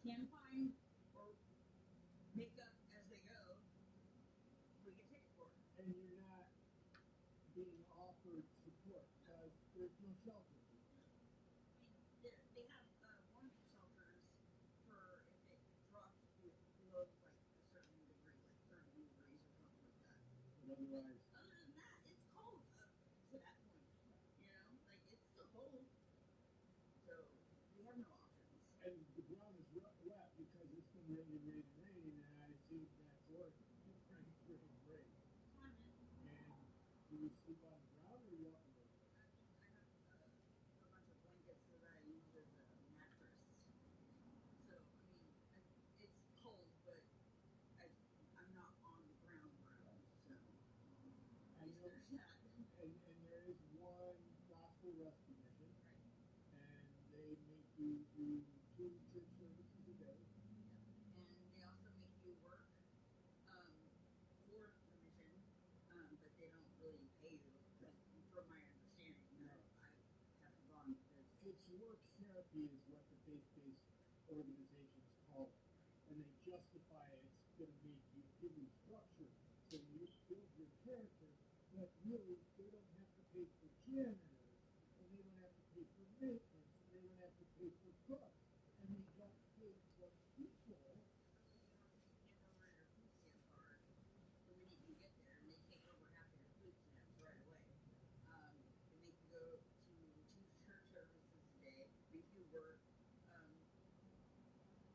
can find or make up as they go, we get tickets for it. And you're not being offered support because there's no shelter. They have warming shelters for if it drops below like a certain degree, like 30 degrees or something like that. But otherwise, other than that, it's cold up to that point. You know, like it's still cold. So we have no options. and the ground is wet because it's been raining, and I assume that's Oregon. It's rain. And do you sleep on the ground or you up in the I have a bunch of blankets that I use as a mattress. So I mean, it's cold, but I'm not on the ground. So at least there's that. And there is one gospel rescue mission, Right. and they make you do 2 church services a day. Yeah. And they also make you work for the mission, but they don't really pay you, from my understanding. No. I haven't gone because It's work therapy is what the faith-based organizations call it. And they justify it's going to make you, give you structure so you build your character, but really they don't have to pay for janitors, and they don't have to pay for maintenance, and they don't have to pay for cooks, and they don't pay the people. hand over your food stamp card the minute you get there, and they take over half of your food stamps right away. They make you go to 2 church services a day, make you work.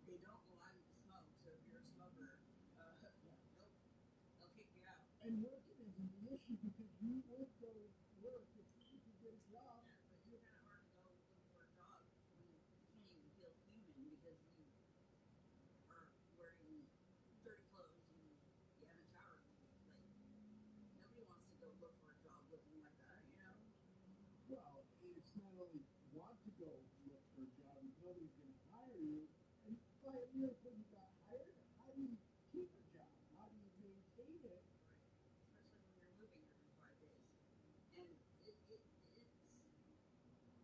They don't allow you to smoke, so if you're a smoker, nope, they'll kick you out. And working isn't an issue because you would go work if you could get a job. Yeah, but it's kind of hard to go looking for a job when you can't even feel human because you are wearing dirty clothes and you haven't showered. Like, nobody wants to go look for a job looking like that, you know? Well, it's not only want to go look for a job, nobody's going to hire you. And by a miracle you got hired, how do you keep a job? How do you maintain it? Right. Especially when you're moving every 5 days. And it's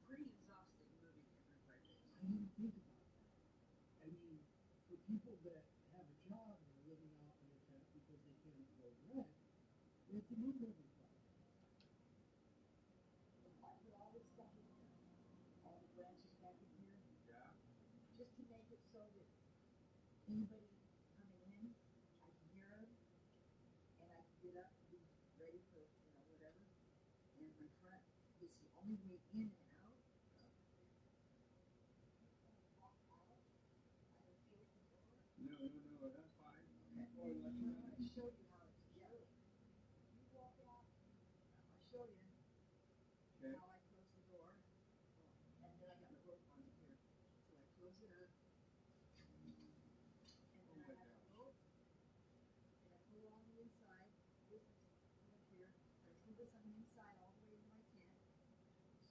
pretty exhausting moving every 5 days. I didn't think about that. I mean, for people that have a job and are living out in a tent because they can't afford rent, they have to move every 5 days. I put all this stuff in here, all the branches back in here, Yeah. just to make it so that anybody coming in, I can hear them, and I can get up and be ready for, whatever. And my front is the only way in and out. Walk out, I don't feel the door. No, that's fine. Okay. Or let I'm you going to show you how it's yellow. You walk out, I'll show you Okay. how I close the door. And then I got the rope on it here. So I close it up. And then I have a rope. And I pull on the inside. This is up here. I pull this on the inside all the way to my tent.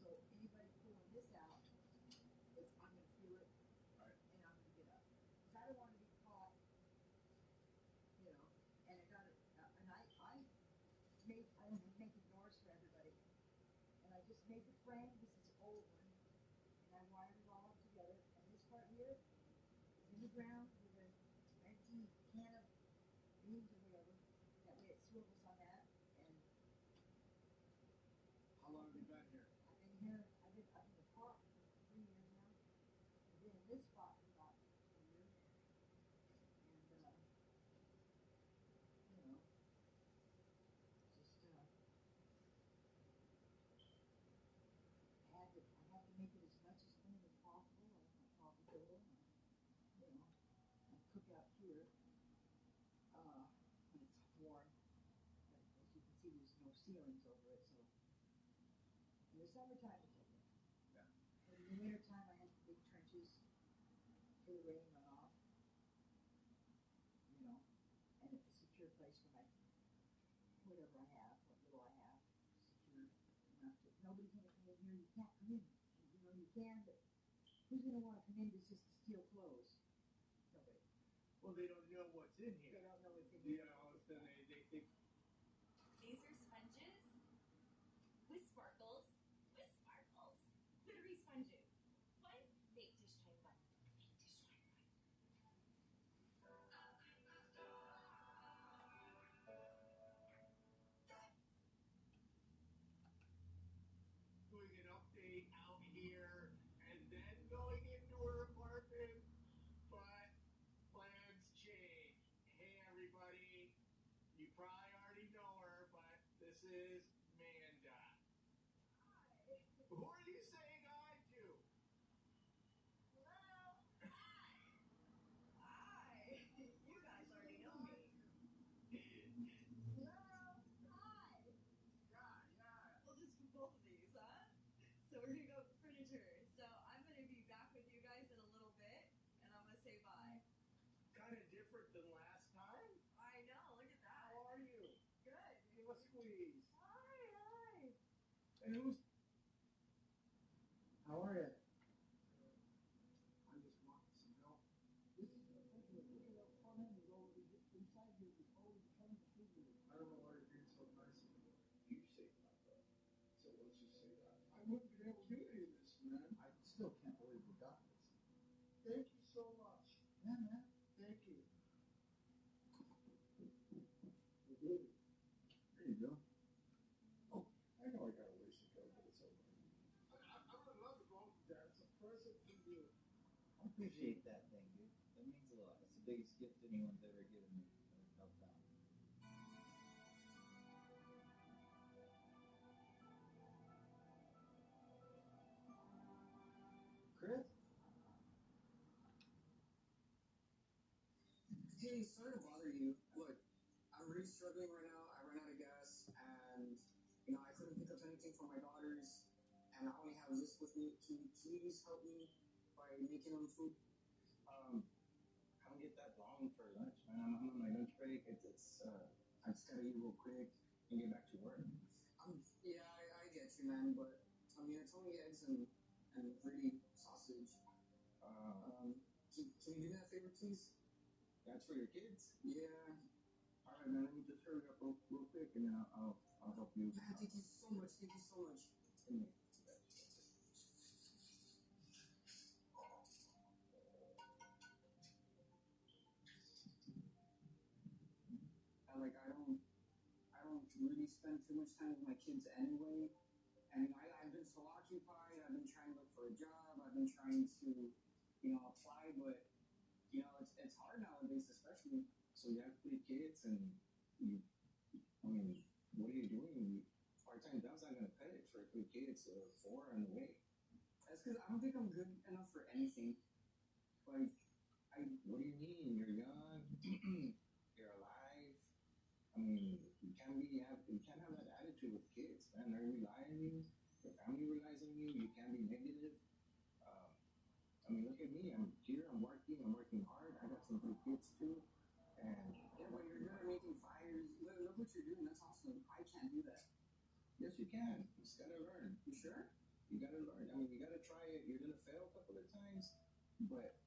So anybody pulling this out, I'm going to feel it. Right. And I'm going to get up. Because I don't want to be caught, and I got it. And I was making doors for everybody. And I just made the frame. This is an old one. And I wired it all up together. And this part here is in the ground with an empty can of beans or whatever. That way it swivels on that. And How long have you been here? I've been here. I've been up in the park for 3 years now. I've been in this spot for about 2 years. And just I had to make it as much as clean as possible. I have my coffee table, and I cook out here when it's warm. But as you can see, there's no ceilings over it, so in the summertime it's okay. Yeah. But in the wintertime, I have the big trenches for the rain runoff. And it's a secure place for my whatever I have, what little I have, secure enough that nobody can come in here. You can't come in. You can, but who's going to want to come in just to steal clothes? Nobody. Well, they don't know what's in here. They don't know what's in here. All of a sudden they think. These are sponges with sparkles, glittery sponges. One, fake dish tray one, fake dish tray one, probably already know her, but this is Manda. Hi. Who are you saying hi to? Hello. Hi. Hi. You guys already know me. Hello. Hi. Yeah. We'll just do both of these, huh? So we're gonna go furniture. So I'm gonna be back with you guys in a little bit, and I'm gonna say bye. Kind of different than last time. I know, look at that. How are you? Good. Give a squeeze. Hi. And who's? How are you? I just want some help. This is a freaking front end is already inside here is already trying to figure it. I don't know why you're being so nice to me. You say that, though. So let's just say that. I wouldn't be able to do any of this, man. I still can't believe we got this. Thank you so much. Yeah, man. Thank you. There you go. Oh, I know I got a ways to go, but it's over. I would love to go. That's a present for you. I appreciate that thing, dude. That means a lot. It's the biggest gift anyone's ever given me. Helped out. Chris? Hey, sorry to bother you. Look, I'm really struggling right now. I ran out of gas, and I couldn't pick up anything for my daughters, and I only have this with me. Can you please help me by making them food? I don't get that long for lunch, man. I'm on my lunch break. I just gotta eat real quick and get back to work. Yeah, I get you, man, but it's only eggs and really sausage. Can you do me that favor, please? That's for your kids? Yeah. All right, man. Let me just hurry up real quick, and then I'll help you. Yeah, thank you so much. Thank you so much. And I don't really spend too much time with my kids anyway. And I've been so occupied. I've been trying to look for a job. I've been trying to, apply, but it's hard nowadays, especially. So you have 3 kids, and what are you doing? Part-time job's not gonna cut it for 3 kids or 4 on the way. That's because I don't think I'm good enough for anything. Like, What do you mean? You're young. You're alive. You can't have that attitude with kids, man. They rely on you. Your family relies on you. You can't be negative. Look at me. I'm here. I'm working hard. I got some 3 kids too. And yeah, but you're good at making fires. Look what you're doing. That's awesome. I can't do that. yes, you can. You just gotta learn. You sure? You gotta learn. You gotta try it. You're gonna fail a couple of times, but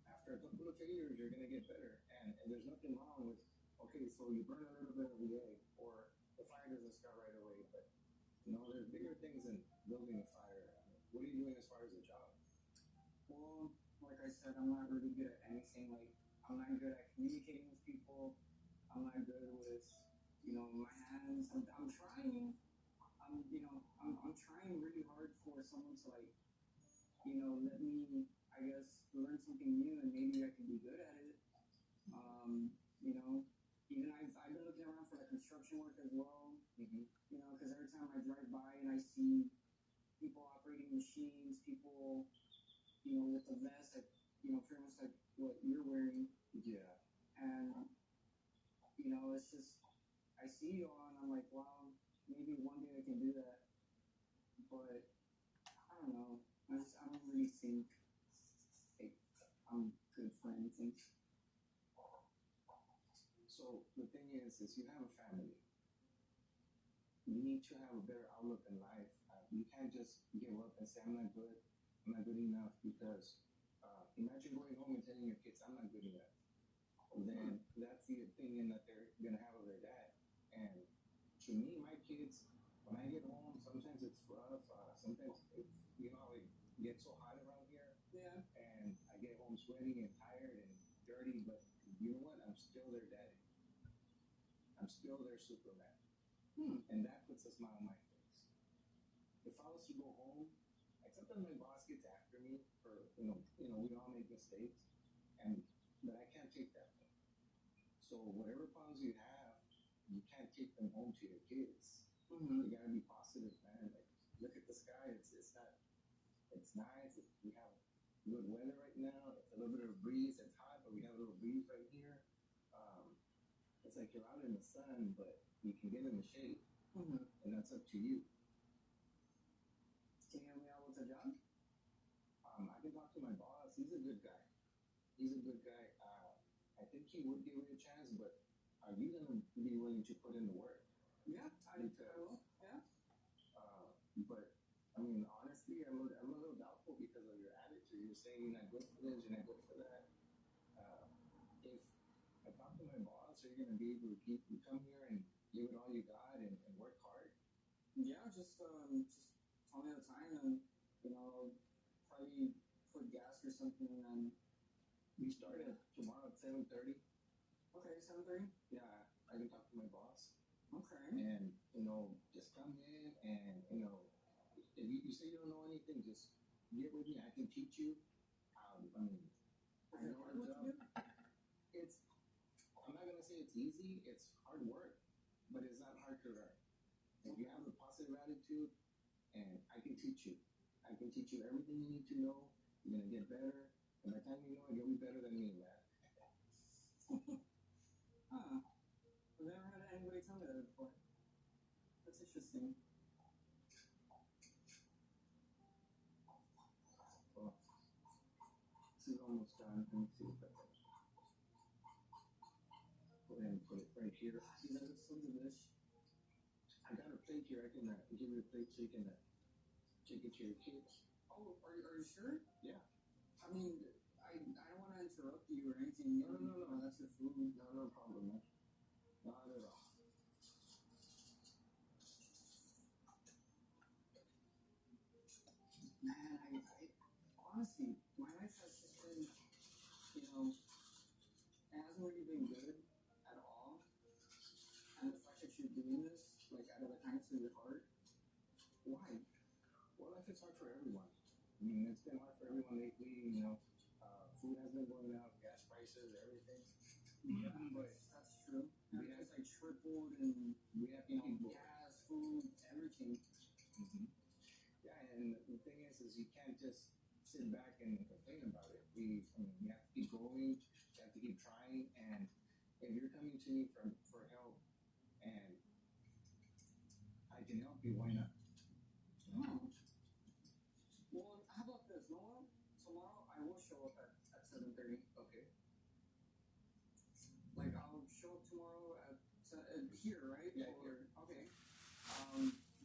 after a couple of failures, you're gonna get better. And there's nothing wrong with, okay, so you burn a little bit of the egg, or the fire doesn't start right away. But there's bigger things than building a fire. What are you doing as far as a job? Well, like I said, I'm not really good at anything. Like, I'm not good at communicating with people. I'm not good with, my hands. I'm trying. I'm trying really hard for someone to let me, I guess, learn something new, and maybe I can be good at it. Even I've been looking around for construction work as well. Because every time I drive by and I see people operating machines, people, with the vest, like, pretty much like what you're wearing. Yeah. And, it's just, I see you all and I'm like, wow, maybe one day I can do that. But, I don't know. I don't really think I'm good for anything. So the thing is you have a family. You need to have a better outlook in life. You can't just give up and say, I'm not good enough, because imagine going home and telling your kids, I'm not good enough. Then that's the opinion that they're going to have of their dad. And to me, my kids, when I get home, sometimes it's rough. Sometimes it's, it gets so hot around here. Yeah. And I get home sweaty and tired and dirty, but you know what? I'm still their daddy. I'm still their Superman. And that puts a smile on my face. If I was to go home, sometimes my boss gets after me for, we all make mistakes, but I can't take that. So whatever problems you have, take them home to your kids. Mm-hmm. You gotta be positive, man. Like, look at the sky. It's not. It's nice. We have good weather right now. It's a little bit of a breeze. It's hot, but we have a little breeze right here. It's like you're out in the sun, but you can get in the shade, Mm-hmm. and that's up to you. Can you help me out with a job? I can talk to my boss. He's a good guy. He's a good guy. I think he would give you a chance, but are you gonna be willing to put in the work? Yeah, I will. Yeah. But I mean, honestly, I'm a little doubtful because of your attitude. You're saying you're not good for this, you're not good for that. If I talk to my boss, are you gonna be able to come here and give it all you got and work hard? Yeah, just tell me the time and probably put gas or something and We start at tomorrow at 7:30. okay, 7:30. Yeah, I can talk to my boss. Okay. And just come in and if you say you don't know anything, just get with me. I can teach you. I mean, I know hard the what job. to do? It's I'm not gonna say it's easy. It's hard work, but it's not hard to learn. If you have a positive attitude, and I can teach you. I can teach you everything you need to know. You're gonna get better, and by the time you know it, you'll be better than me, man. Huh. I've never had anybody tell me that before. That's interesting. Well, this is almost done. Let me see if I can go ahead and put it right here. You know, it's so delish. I got a plate here. I can give you a plate so you can take it to your kids. Oh, are you sure? Yeah. I mean, I don't want to interrupt you or anything. No. That's your food. No problem, man. Not at all. Man, I honestly, my life has just been, it hasn't really been good at all. And the fact that you're doing this, like, out of the kindness of your heart, why? Well, life is hard for everyone. I mean, it's been hard for everyone lately. Food has been going up, gas prices, everything. Yeah, But that's true. we And have- it's like tripled and, we have people. gas, food, everything. Mhm. Yeah, and the thing is you can't just sit back and complain about it. You have to keep going. You have to keep trying. And if you're coming to me for help, and I can help you, why not? Oh. Well, how about this? Noah? Tomorrow I will show up at 7:30. Okay. Like, I'll show up tomorrow here, right? Yeah, Or, here. okay.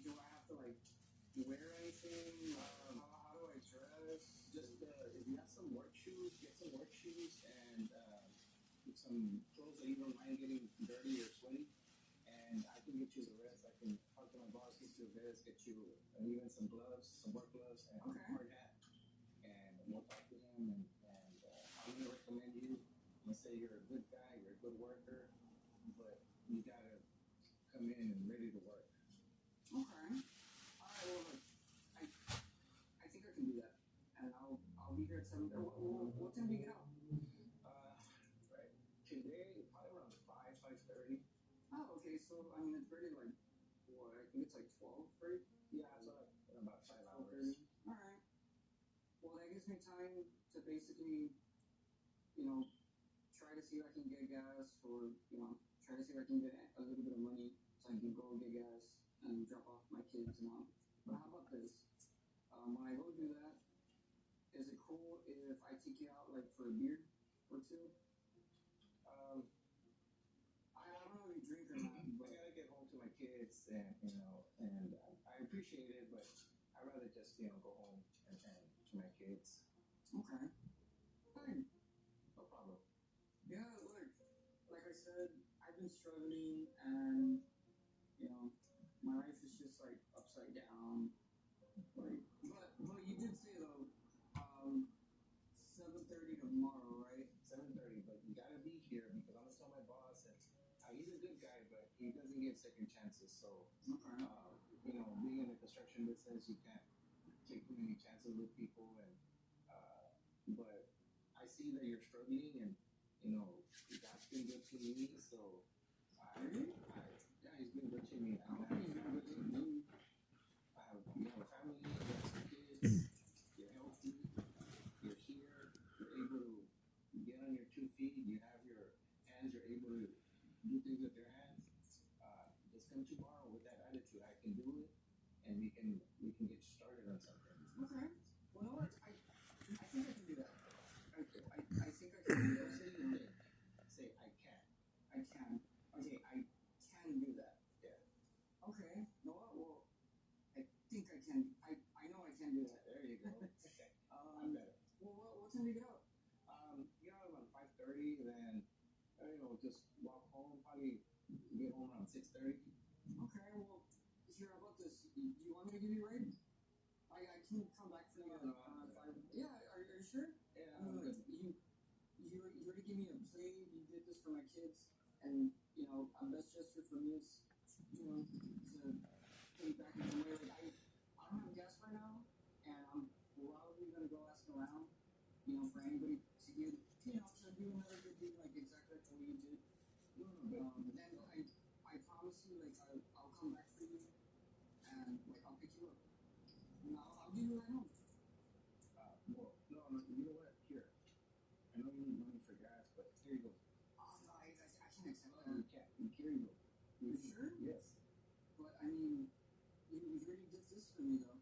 Do I have to, like, wear anything? How do I dress? Just if you have some work shoes, get some work shoes and some clothes that you don't mind getting dirty or sweaty. And I can get you the rest. I can talk to my boss, get you a vest, get you even some gloves, some work gloves, and Okay. a hard hat. And we'll talk to him, and I'm gonna recommend you. I'm gonna say you're a good guy, you're a good worker, but you gotta come in and ready to work. Okay. Alright, well, look, I think I can do that. And I'll be here at 7. What time do you get out? Right. Today, probably around 5:30. Oh, okay, so, I mean, it's pretty, like, what, I think it's like 12, right? Yeah, so in about 5 hours. 12:30. Alright. Well, that gives me time to basically, try to see if I can get gas or, try to see if I can get a little bit of money so I can go get gas and drop off my kids and all. But how about this? When I go do that, is it cool if I take you out, like, for a beer or two? I don't know if you drink or not, I but gotta get home to my kids, and I appreciate it, but I'd rather just go home and to my kids. okay. Fine. No problem. Yeah, look, like I said, I've been struggling and, my life is just like upside down. Like, but you did say though, 7:30 tomorrow, right? 7:30, but you gotta be here because I'm gonna tell my boss, and he's a good guy, but he doesn't give second chances. So, Okay. Being in the construction business, you can't take too many chances with people, and but I see that you're struggling, and God's been good to me, so yeah, he's been good to me. I mean, I've been good to you. You have a family, you have some kids, you're healthy, you're here, you're able to get on your 2 feet, you have your hands, you're able to do things with your hands. Just come tomorrow with that attitude. I can do it, and we can get started on something. Okay. Well, you know what? I think I can do that. I think I can do that. Say you can. Say I can. I can. Okay, I can do that. Yeah. Okay. You know what? Well, I think I can. I know I can do that. There you go. I'm better. Well, what time do you get out? Get out around 5:30, then just walk home. Probably get home around 6:30. Okay. Well, here, how about this? Do you want me to give you a ride? I can come back for you No, around 5. Yeah. Are you sure? Yeah. I mean, like, you already gave me a play. You did this for my kids, and a best gesture for me is to pay back in some way. Like I don't have gas right now, and I'm probably gonna go ask around, for anybody to give, to do another good deed, like exactly like the way you did. Then I promise you, like I'll come back for you, and like I'll pick you up. I'll give you a ride home. Well, no, you know what? Here. I know you need money for gas, but here you go. Oh no, I can't accept No, that. you can't. Here you go. You sure? Yes. But I mean, you already did this for me though.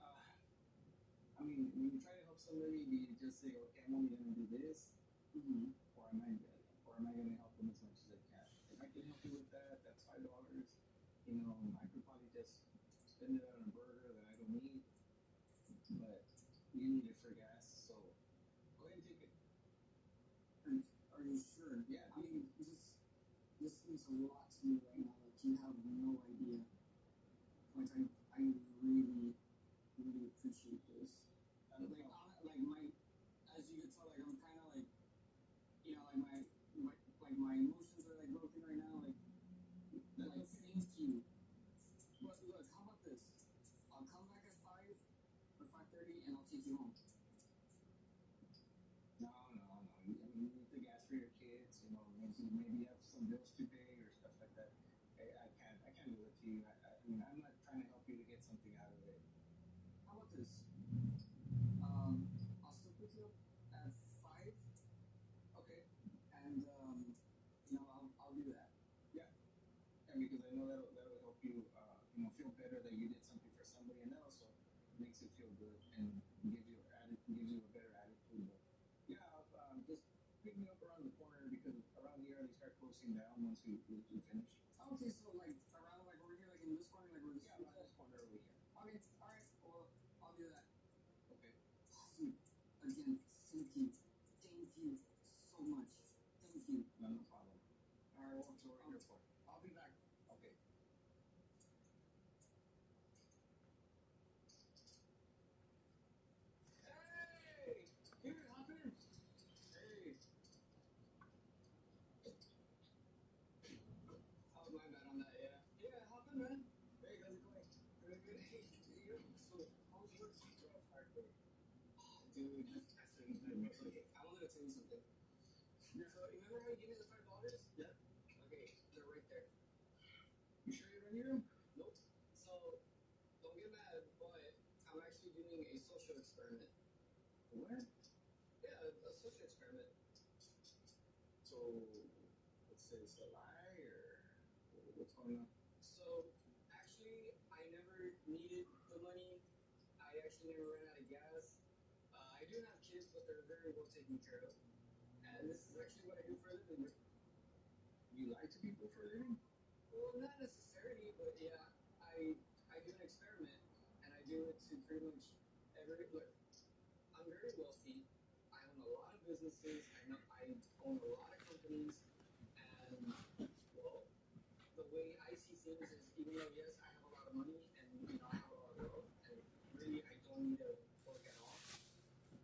I mean, when you try to help somebody, do you just say, okay, I'm only gonna do this, Mm-hmm. or am I gonna help them as much as I can? If I can help you with that, that's $5. I could probably just spend it on a burger that I don't need, but you need it for gas, so go ahead and take it. Are you sure? Yeah. I mean, this means a lot to me right now. Like you have no idea. Like I really, really appreciate this. Like as you can tell, like I'm kind of like, like my emotions are like broken right now. Like thank you. But look, how about this? I'll come back at 5 or 5:30, and I'll take you home. No. I mean, you need the gas for your kids. Maybe you have some bills to pay or stuff like that. I can't do it to you. I mean, I'm not trying to help you to get something out of it. How about this? I'll still pick you up at 5. Okay. And I'll do that. Yeah, because I know that'll help you, feel better that you did something for somebody, and that also makes it feel good and gives you a better attitude. But yeah, just pick me up around the corner because around here they start closing down once we finish. Okay, so like around like over here, like in this corner, like where the Yeah, street's around at. this corner over here. Okay, all right. Well, I'll do that. Okay. Dude, again, thank you so much. Thank you. No problem. All right, well, That's what we're here for. I'll be back. Okay. Hey! Here, hop in. Hey. Oh, my bad on that. Yeah. Yeah, hop in, man. Hey, how's it going? Good, good. Hey, you. So, how's work? Rough, hard work. Dude, I said, okay, I wanted to tell you something. Yeah. So, remember how you gave me the $5? Yeah. Okay, they're right there. You sure you don't need them? Nope. So, don't get mad, but I'm actually doing a social experiment. What? Yeah, a social experiment. So, let's say it's a lie, or what's going on? So, actually, I never needed the money. I actually never ran out of gas. I do have kids, but they're very well taken care of. And this is actually what I do for a living. You lie to people for a living? Well, not necessarily, but yeah, I do an experiment, and I do it to pretty much look. I'm very wealthy. I own a lot of businesses. I own a lot of companies, and well, the way I see things is, even though yes, I have a lot of money and I have a lot of wealth, and really I don't need to work at all.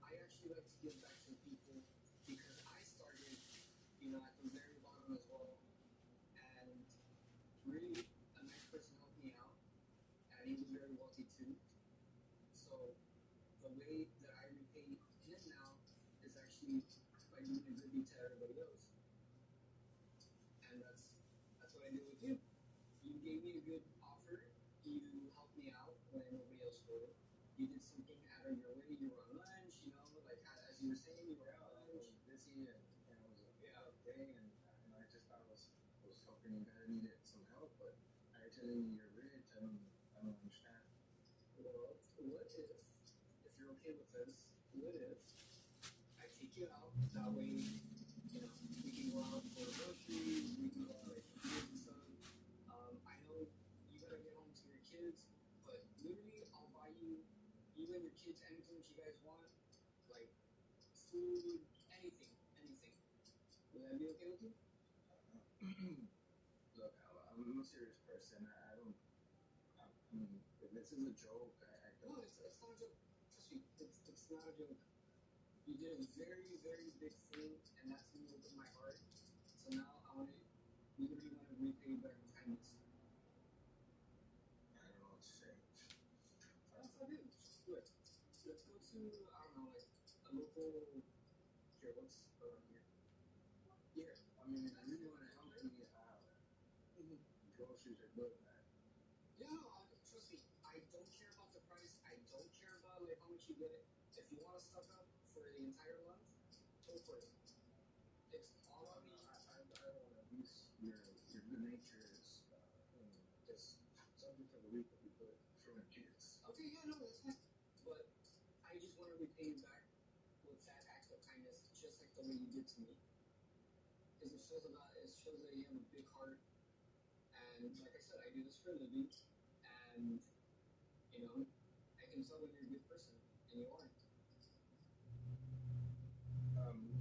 I actually like to give back to people because I started, at the very bottom as well, and really a nice person helped me out, and he was very wealthy too. So the way that I repay him now is actually by doing a good deed to everybody else, and that's what I do with you. you helped me out when nobody else would. You did something out of your way. You were on lunch, you know, like as you were saying, you were on I was lunch. busy and it was a rough day, and I just thought I was helping you guys needed some help, but I tell you you're rich. I don't understand. Well, what if you're okay with this, what if I take you out? That way, you know, we can go out for groceries, we can go out like for beers and stuff. I know you gotta get home to your kids, but literally, I'll buy you and your kids anything that you guys want, like food, anything, anything. Would that be okay with you? Look, I'm a serious person. I don't. I mean, if this is a joke, I No, don't. it's not a joke. Trust me, it's not a joke. You did a very, very big thing, and that's me open my heart. So now literally want to repay you back with kindness. I don't know what to say. That's not it. Look, let's go to, I don't know, like a local, here, what's around here? Here. I mean, if you really want to help me, groceries are good, man. Yeah, no, trust me, I don't care about the price. I don't care about like how much you get. If you want to stock up for the entire month, go for it. It's all on me. I don't want to abuse your good nature. Is just something for the week that we put for my kids. Okay, yeah, no, that's fine. But I just want to repay you back with that act of kindness, just like the way you did to me. Because it shows that you have a big heart. And like I said, I do this for a living, and you know, I can tell when you're a good person, and you are.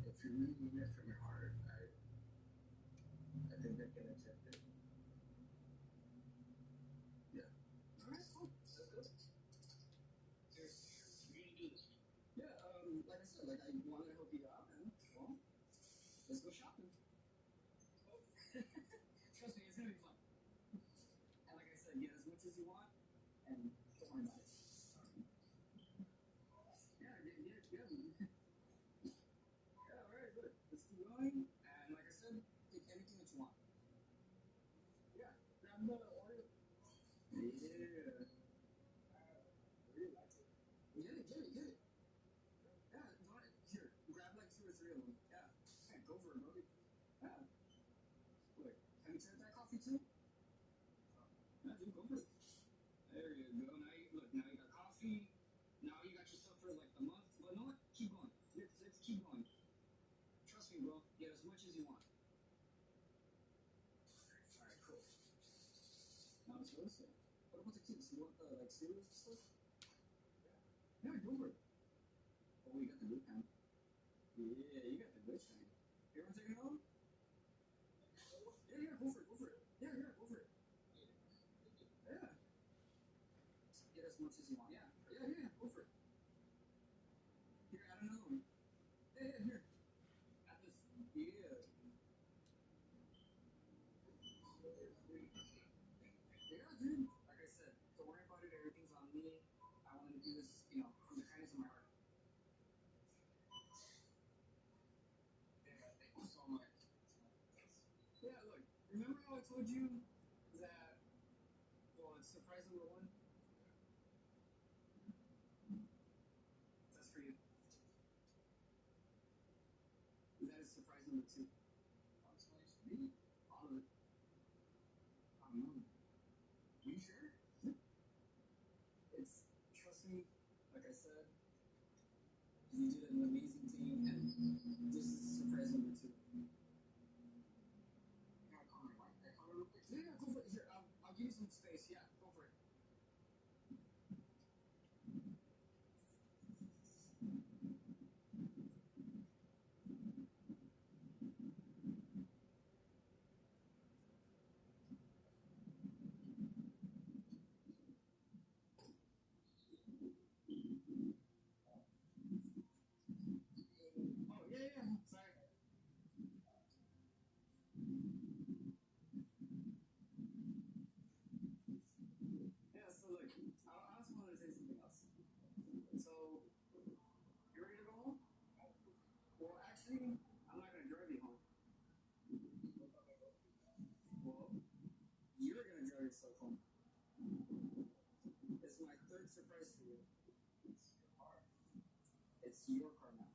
If you really mean it from your heart, I think I can accept it. Yeah. All right, cool. That's good. We're gonna do this. Yeah, like I said, like I wanted to help you out, and well, let's go shopping. Trust me, it's gonna be fun. And like I said, get as much as you want, and don't worry about it. Yeah, get it. Yeah, all right, good. Let's keep going. And like I said, pick anything that you want. Yeah, Grab the Oreo. yeah. I really like it. Get it. Yeah, go ahead. Here, grab like 2 or 3 of them. Yeah, hey, go for it, bro. Yeah. Look, have you tried that coffee too? Yeah, dude, go for it. There you go. Now you got coffee. Now you got yourself for like the month. But you know what? Keep going. Let's keep going. Trust me, bro. Get as much as you want. All right, cool. Now let's go this way. What about the kids? You want the like cereals and stuff? Yeah, go for it. Oh, you got the good kind. Yeah, you got the good kind. You want to take it home? Yeah, go for it. Yeah, go for it. Yeah. Get as much as you want. Yeah, go for it. Here, add another one. Yeah, here. Add this. Yeah. Yeah, dude. Like I said, don't worry about it. Everything's on me. I wanted to do this, you know, from the kindness of my heart. Yeah, thank you so much. Yeah, look. Remember how I told you that, well, it's surprise number 1? That's for you. That is surprise number 2. That's nice to meet you. All of it. I don't know. You sure? It's, trust me, like I said, you did an amazing thing, and this is surprise number 2. You gotta call my wife. Can I call her real quick? Yeah, go for it. Here, I'll give you some space. Yeah, go for it. Oh, yeah. Sorry. Yeah, so look, I also wanted to say something else. So, you ready to go home? Well, actually, I'm not going to drive you home. Well, you're going to drive yourself home. good surprise for you. It's your car. It's your car now.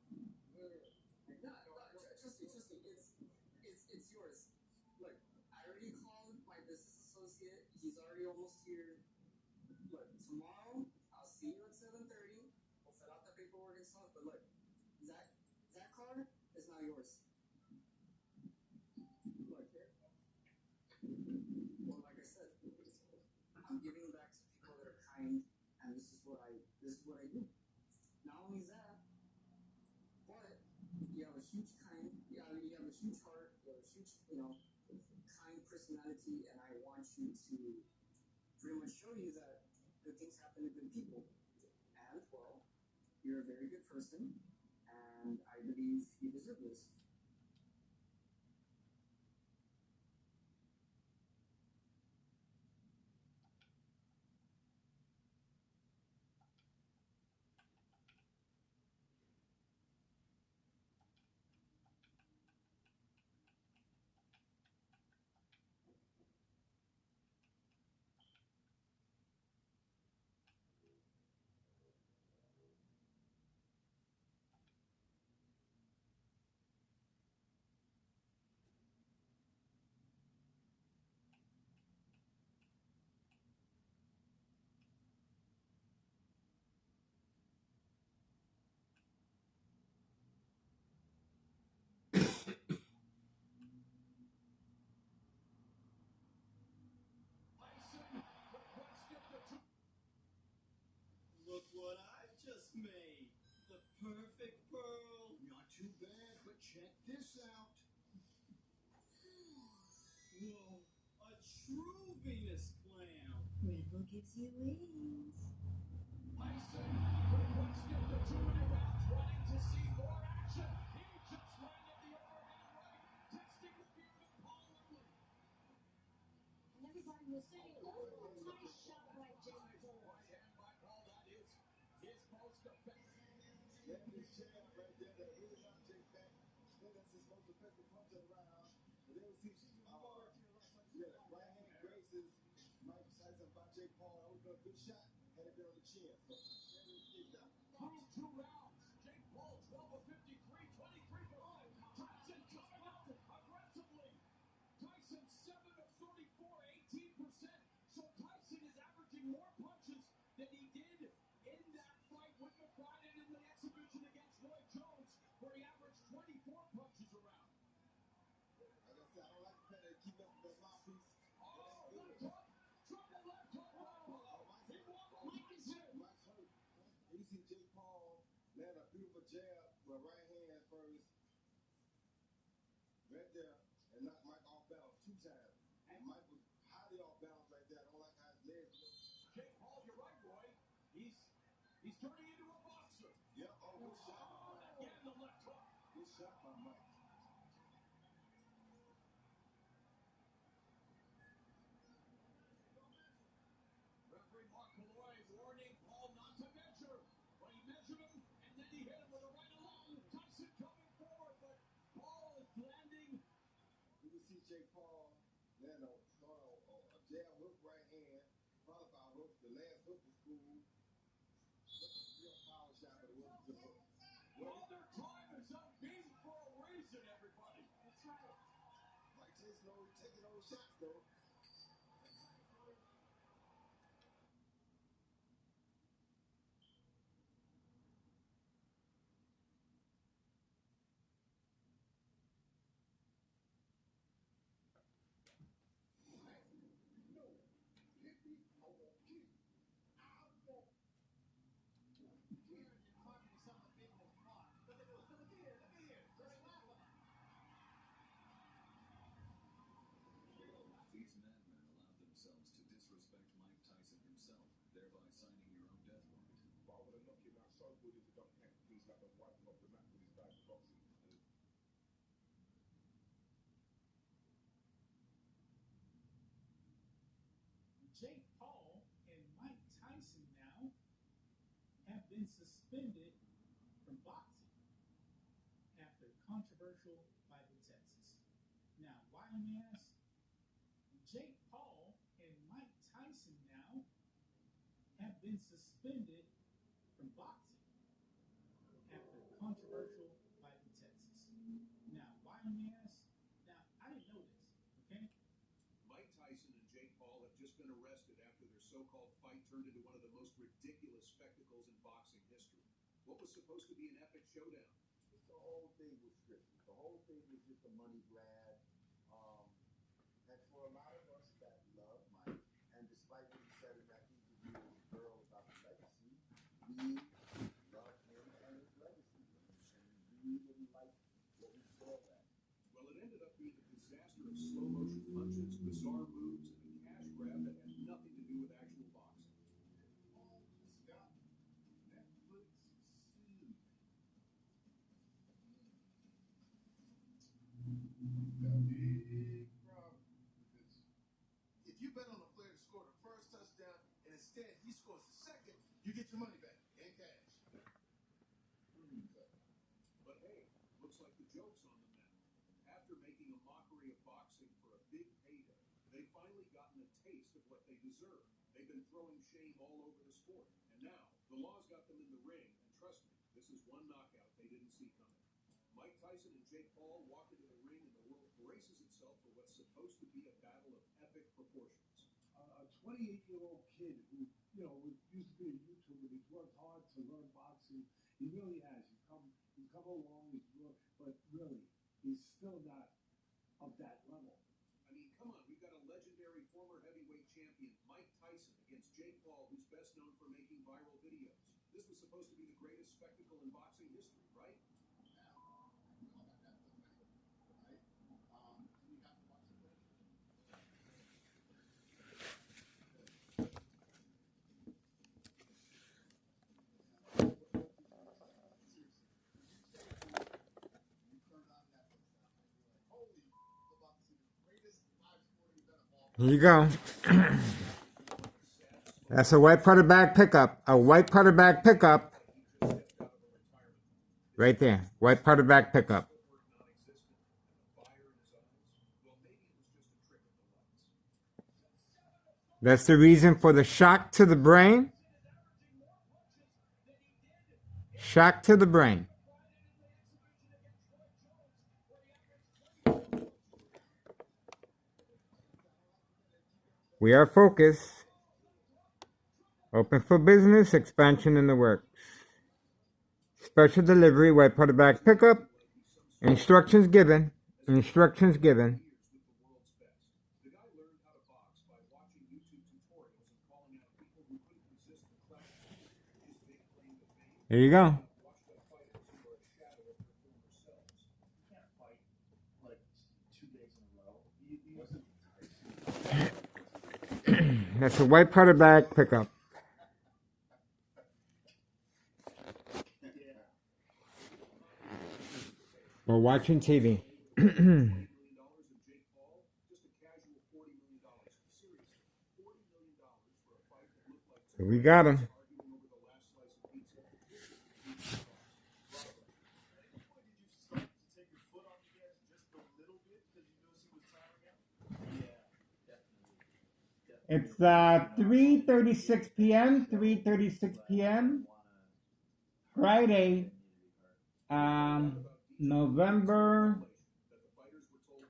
No, trust me. It's yours. Look, I already called my business associate. He's already almost here. Look, tomorrow I'll see you at 7:30. We'll fill out the paperwork and stuff. But look, that car is now yours. Look, well, like I said, I'm giving back to people that are kind, and this is what I do. Not only that, but you have a huge you have a huge heart, you have a huge, kind personality, and I want you to pretty much show you that good things happen to good people. And well, you're a very good person, and I believe you deserve this. Look what I've just made. The perfect pearl. Not too bad, but check this out. Whoa, a true Venus clam. Rainbow gives you wings. Tyson, but what's still the 2 in a round, trying to see more action. He just landed the overhand right, testing the field of Paul Lindley. And everybody was saying, oh, nice shot by Jake Paul. Right hand by Paul, that is his most effective. That is jab right there that really knocked Jake back. I think that's his most effective punch of the round. But then we see, right hand graces Mike Tyson by Jake Paul. That would have been a good shot had it been on the chin. So, First 2 rounds, Jake Paul 12 of 53, 23 for all. Tyson coming up aggressively. Tyson 7 of 34, 18%. So Tyson is averaging more punches than he did in that fight with McBride and in the exhibition against Roy Jones, where he averaged 24 punches around. like I said, I don't like the fact that they keep up with that mouthpiece. Oh, left hook! Triple left hook by Paul. He wobbled Tyson. Mike's hurt. And you see Jake Paul land a beautiful jab with right hand first. Right there. And knock Mike off balance 2 times. And Mike was highly off balance right there. I don't like how his legs look. Jake Paul, you're right, Roy. He's turning into a boxer. Yeah, oh, good shot by Oh, Mike. again the left hook. Good shot by Mike. Referee Mark Malloy warning Paul not to measure. But he measured him, and then he hit him with a right along. Tyson coming forward, but Paul is landing. You can see Jake Paul land a jab hook right hand, qualified hook. The last hook was cool. Real power shot, but it wasn't a good hook. Well, their time is up being for a reason, everybody. That's right. Mike Tyson taking those shots though. No, hit me, I won't kill you. I won't. Weird and finally something big was fought. Look at this. Look here. Just laugh at him. These madmen allowed themselves to disrespect Mike Tyson himself, thereby signing your own death warrant. But I would have knocked him out so good if he don't have things like a wipe him off the mat with his bag of boxing. Jake Paul and Mike Tyson now have been suspended from boxing after controversial fight in Texas. Now, why, you may ask? Jake Paul and Mike Tyson now have been been suspended from boxing after controversial fight in Texas. Now, why you may ask? Now, I didn't know this, okay? Mike Tyson and Jake Paul have just been arrested after their so-called fight turned into one of the most ridiculous spectacles in boxing history. What was supposed to be an epic showdown? The whole thing was scripted. The whole thing was just a money grab. And for a lot of us that love Mike, and despite what he said in that interview with the girl about the legacy, we love him and his legacy. And we didn't like what we saw that. Well, it ended up being a disaster of slow-motion punches, bizarre moves, and a cash grab that had nothing to do with actual boxing. Scott, Netflix sued. Got a big problem because if you bet on a player to score the first touchdown and instead he scores the second, you get your money back in cash. But hey, looks like the joke's on them now. After making a mockery of boxing for a big payday, they've finally gotten a taste of what they deserve. They've been throwing shame all over the sport. And now, the law's got them in the ring, and trust me, this is one knockout they didn't see coming. Mike Tyson and Jake Paul walk into the ring and the world braces itself for what's supposed to be a battle of epic proportions. A 28-year-old kid who, used to be a YouTuber, he's worked hard to learn boxing. He really has. He's come along, but really, he's still not of that level. I mean, come on, we've got a legendary former heavyweight champion, Mike Tyson, against Jake Paul, who's best known for making viral videos. This was supposed to be the greatest spectacle in boxing history, right? Here you go. That's a white putter bag pickup. A white putter bag pickup. Right there. White putter bag pickup. That's the reason for the shock to the brain. Shock to the brain. We are focused. Open for business. Expansion in the works. Special delivery. White putter bag pickup. Instructions given. Instructions given. There you go. That's a white putter bag pickup. We're watching TV. So we got him. It's 3:36 p.m. 3:36 p.m. Friday, November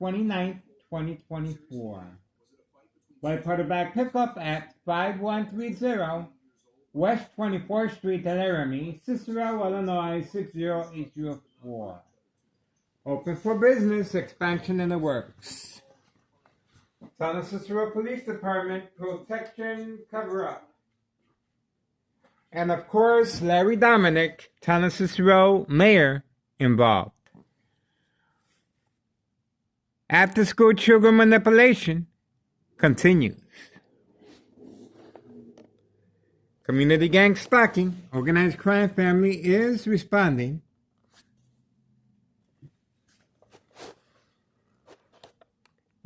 29th, 2024. White putter bag pickup at 5130 West 24th Street, Laramie, Cicero, Illinois 60804. Open for business. Expansion in the works. San Cicero Police Department, protection, cover up. And of course, Larry Dominic, San Cicero mayor, involved. After school children manipulation continues. Community gang stalking, organized crime family is responding.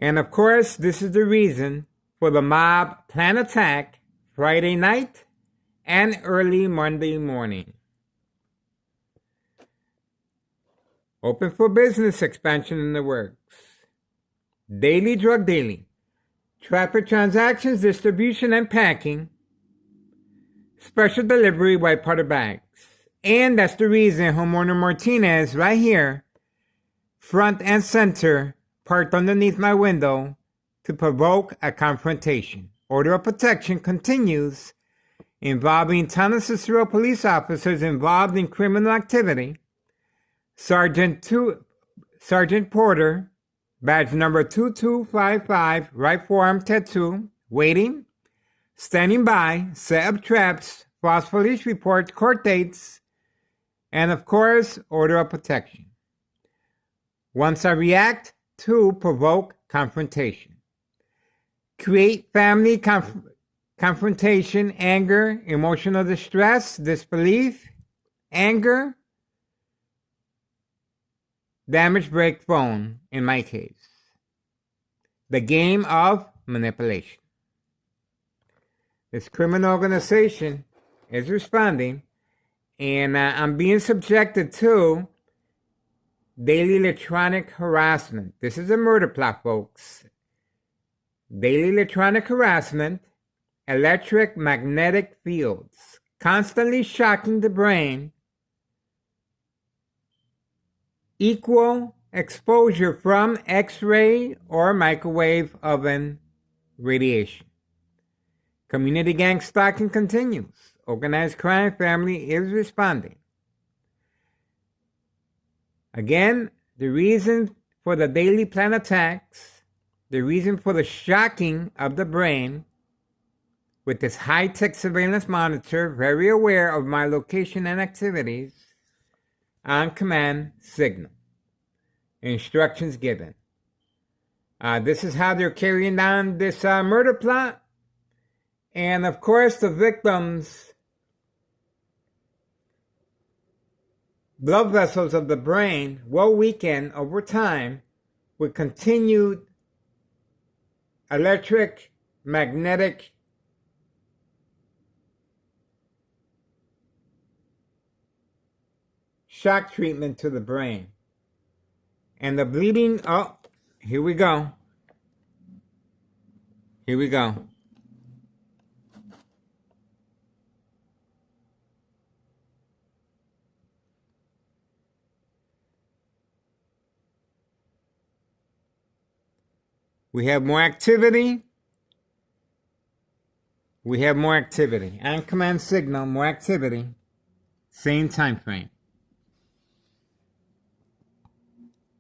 And of course, this is the reason for the mob plan attack Friday night and early Monday morning. Open for business. Expansion in the works. Daily drug dealing. Traffic transactions, distribution, and packing. special delivery white powder bags. And that's the reason homeowner Martinez right here, front and center, parked underneath my window to provoke a confrontation. Order of protection continues involving town of Cicero police officers involved in criminal activity. Sergeant Porter, badge number 2255, right forearm tattoo, waiting, standing by, set up traps, false police reports, court dates, and of course, order of protection. Once I react to provoke confrontation. Create family confrontation, anger, emotional distress, disbelief, anger, damage, break phone, in my case. The game of manipulation. This criminal organization is responding, and I'm being subjected to daily electronic harassment. This is a murder plot, folks. Daily electronic harassment, electromagnetic fields, constantly shocking the brain, equal exposure from X-ray or microwave oven radiation. Community gang stalking continues. Organized crime family is responding. Again, the reason for the daily plan attacks, the reason for the shocking of the brain with this high-tech surveillance monitor, very aware of my location and activities, on command signal. Instructions given. This is how they're carrying on this murder plot. And of course, the victims' blood vessels of the brain will weaken over time with continued electric magnetic shock treatment to the brain. And the bleeding, oh, here we go. Here we go. We have more activity. We have more activity. On command signal, more activity. Same time frame.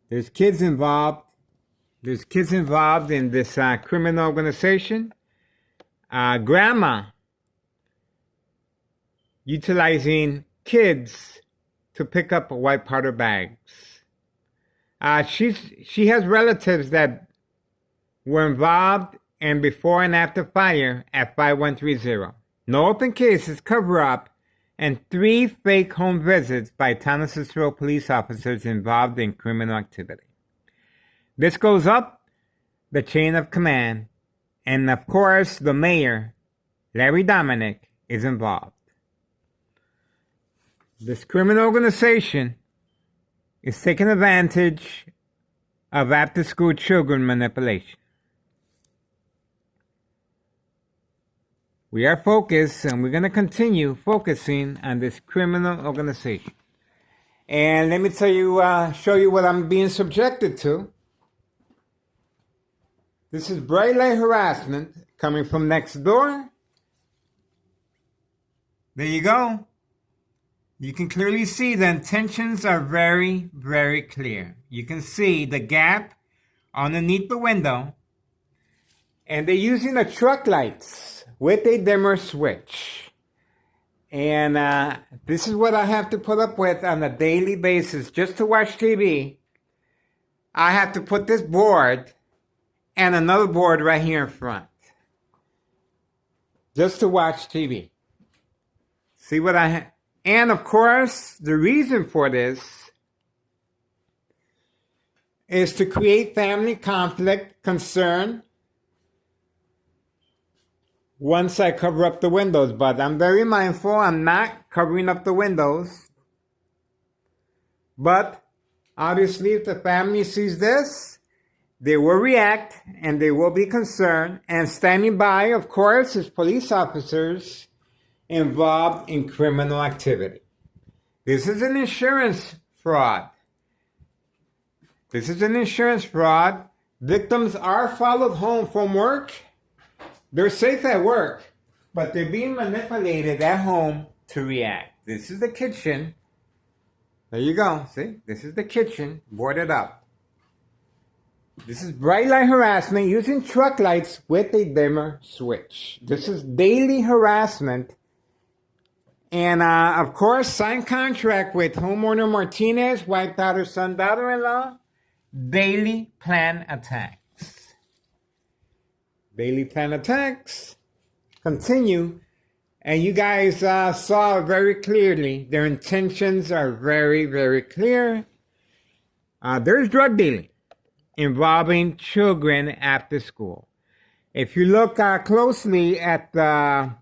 There's kids involved. There's kids involved in this criminal organization. Grandma utilizing kids to pick up white powder bags. She has relatives that were involved in before and after fire at 5130. No open cases, cover-up, and 3 fake home visits by town of Cicero police officers involved in criminal activity. This goes up the chain of command, and of course, the mayor, Larry Dominic, is involved. This criminal organization is taking advantage of after-school children manipulation. We are focused, and we're going to continue focusing on this criminal organization. And let me tell you, show you what I'm being subjected to. This is bright light harassment coming from next door. There you go. You can clearly see the intentions are very, very clear. You can see the gap underneath the window. And they're using the truck lights with a dimmer switch. And this is what I have to put up with on a daily basis. Just to watch TV, I have to put this board and another board right here in front. Just to watch TV. See what I have? And of course, the reason for this is to create family conflict, concern, once I cover up the windows. But I'm very mindful, I'm not covering up the windows. But obviously, if the family sees this, they will react and they will be concerned. And standing by, of course, is police officers involved in criminal activity. This is an insurance fraud. This is an insurance fraud. Victims are followed home from work. They're safe at work, but they're being manipulated at home to react. This is the kitchen. There you go. See? This is the kitchen, boarded up. This is bright light harassment using truck lights with a dimmer switch. This is daily harassment. And, of course, signed contract with homeowner Martinez, wife, daughter, son, daughter-in-law. Daily plan attacks. Daily plan attacks continue. And you guys saw very clearly, their intentions are very, very clear. There's drug dealing involving children after school. If you look closely at the,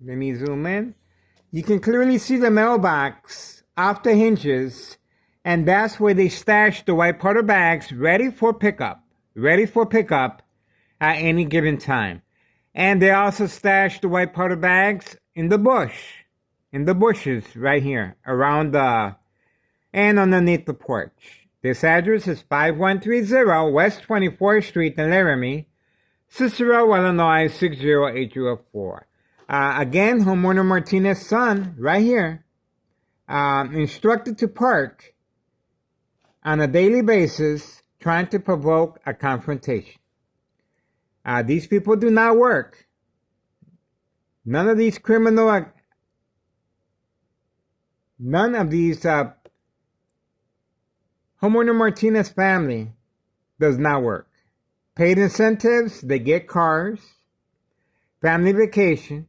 let me zoom in, you can clearly see the mailbox off the hinges, and that's where they stash the white powder bags ready for pickup at any given time. And they also stash the white powder bags in the bushes right here, around the, and underneath the porch. This address is 5130 West 24th Street in Laramie, Cicero, Illinois 60804. Again, homeowner Martinez's son, right here, instructed to park on a daily basis, trying to provoke a confrontation. These people do not work. None of these homeowner Martinez family does not work. Paid incentives, they get cars, family vacation,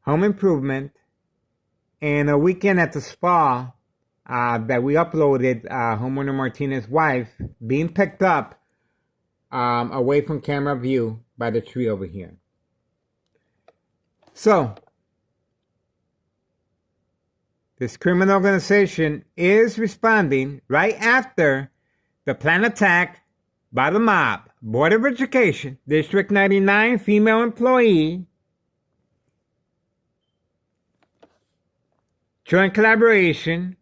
home improvement, and a weekend at the spa that we uploaded, homeowner Martinez's wife being picked up away from camera view by the tree over here. So, this criminal organization is responding right after the planned attack by the mob. Board of Education, District 99, female employee, joint collaboration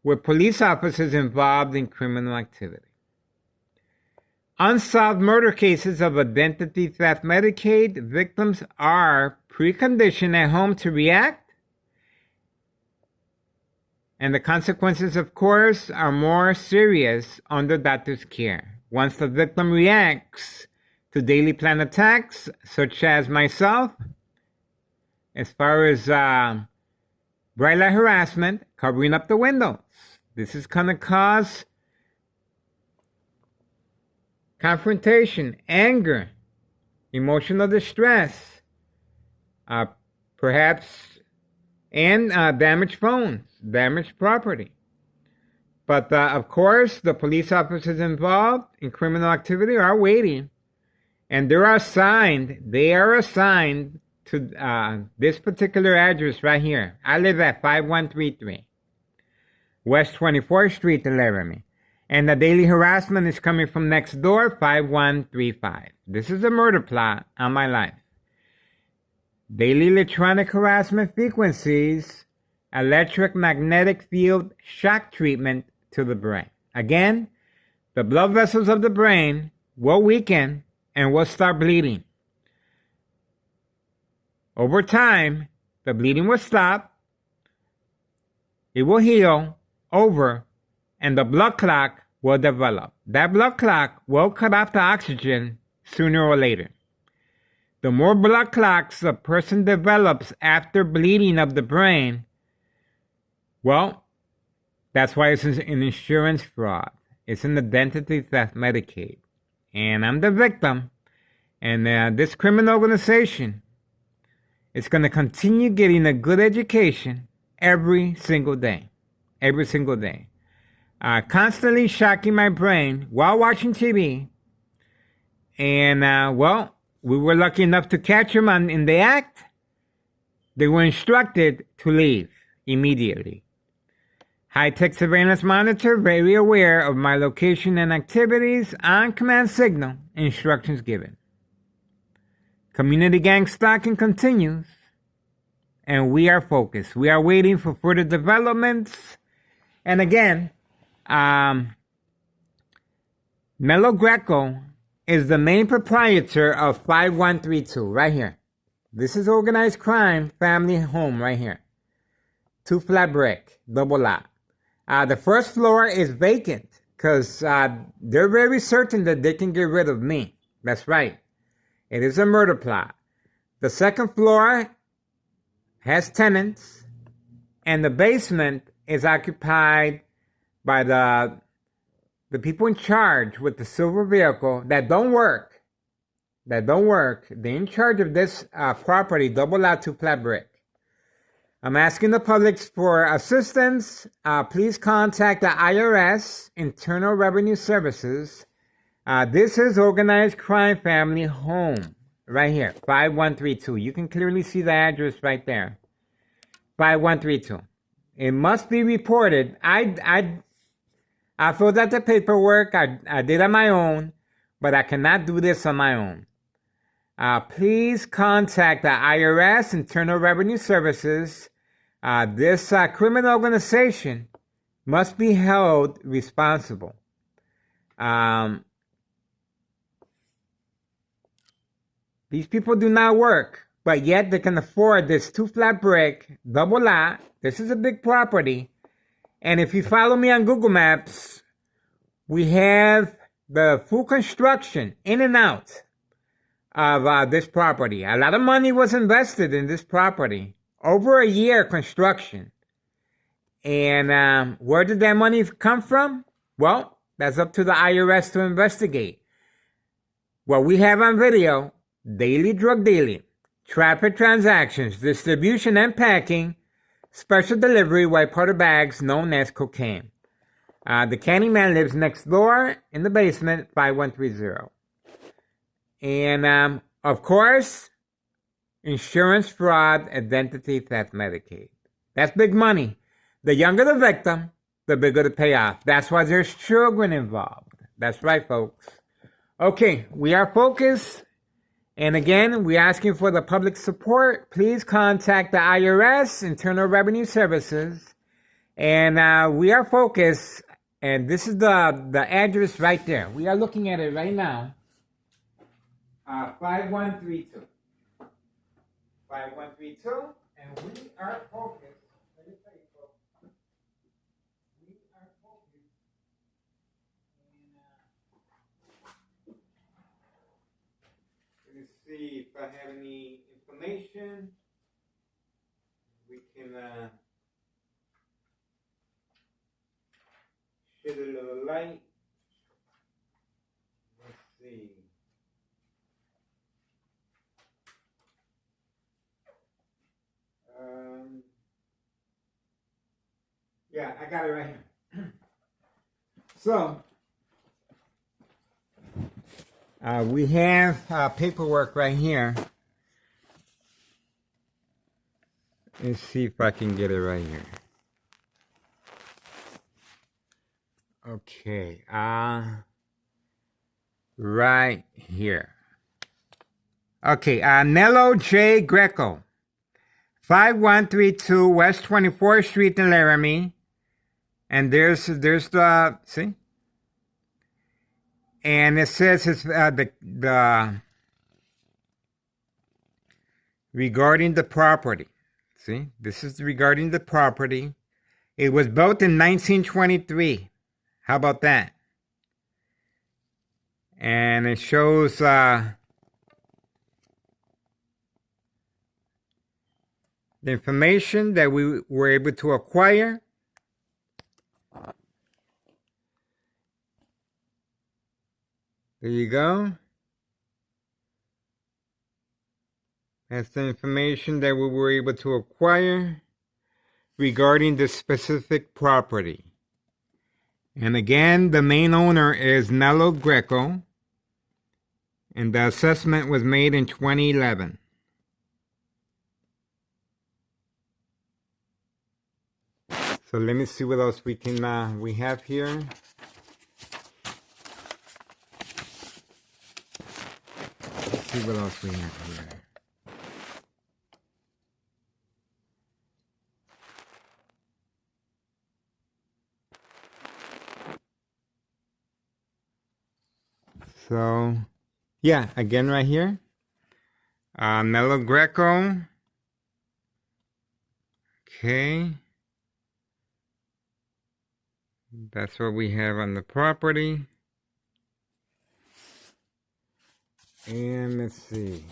with police officers involved in criminal activity. Unsolved murder cases of identity theft Medicaid victims are preconditioned at home to react, and the consequences, of course, are more serious under doctor's care. Once the victim reacts to daily plan attacks, such as myself, as far as bright light harassment, covering up the windows, this is going to cause confrontation, anger, emotional distress, perhaps, and damaged phones, damaged property. But, of course, the police officers involved in criminal activity are waiting, and they are assigned to this particular address right here. I live at 5133 West 24th Street in Laramie. And the daily harassment is coming from next door, 5135. This is a murder plot on my life. Daily electronic harassment frequencies, electromagnetic field shock treatment to the brain. Again, the blood vessels of the brain will weaken and will start bleeding. Over time, the bleeding will stop, it will heal over, and the blood clot will develop. That blood clot will cut off the oxygen sooner or later. The more blood clots a person develops after bleeding of the brain, well, that's why it's an insurance fraud. It's an identity theft Medicaid. And I'm the victim. And this criminal organization is going to continue getting a good education every single day. Every single day. Constantly shocking my brain while watching TV. And, well, we were lucky enough to catch them in the act. They were instructed to leave immediately. High-tech surveillance monitor, very aware of my location and activities, on command signal, instructions given. Community gang stalking continues. and we are focused. We are waiting for further developments. And again, Melo Greco is the main proprietor of 5132 right here. This is organized crime family home right here. 2 flat brick, double lot. The first floor is vacant because they're very certain that they can get rid of me. That's right. It is a murder plot. The second floor has tenants, and the basement is occupied by the people in charge with the silver vehicle that don't work. They're in charge of this property, double lot, 2 flat brick. I'm asking the public for assistance. Please contact the IRS, Internal Revenue Services. This is organized crime family home right here, 5132. You can clearly see the address right there, 5132. It must be reported. I filled out the paperwork. I did on my own, but I cannot do this on my own. Please contact the IRS, Internal Revenue Services. This criminal organization must be held responsible. These people do not work, but yet they can afford this 2 flat brick, double lot. This is a big property. And if you follow me on Google Maps, we have the full construction in and out of this property. A lot of money was invested in this property. Over a year construction. And where did that money come from? Well, that's up to the IRS to investigate. What we have on video, daily drug dealing, traffic transactions, distribution and packing, special delivery, white powder bags known as cocaine. The candy man lives next door in the basement, 5130. And of course, insurance fraud, identity theft, Medicaid. That's big money. The younger the victim, the bigger the payoff. That's why there's children involved. That's right, folks. Okay, we are focused. And again, we're asking for the public support. Please contact the IRS, Internal Revenue Services. And we are focused. And this is the address right there. We are looking at it right now. 5132. 5132, and we are focused. Let me tell you, folks. We are focused. And let's see if I have any information. We can shed a little light. Let's see. Yeah, I got it right here. So, we have paperwork right here. Let's see if I can get it right here. Okay, right here. Okay, Nello J. Greco. 5132 West 24th Street in Laramie. And there's the, see? And it says it's the regarding the property. See? This is regarding the property. It was built in 1923. How about that? And it shows the information that we were able to acquire. There you go. That's the information that we were able to acquire regarding the specific property. And again, the main owner is Nello Greco, and the assessment was made in 2011. So let me see what else we can we have here. Let's see what else we have here. So, yeah, again right here. Nello Greco. Okay. That's what we have on the property. And let's see.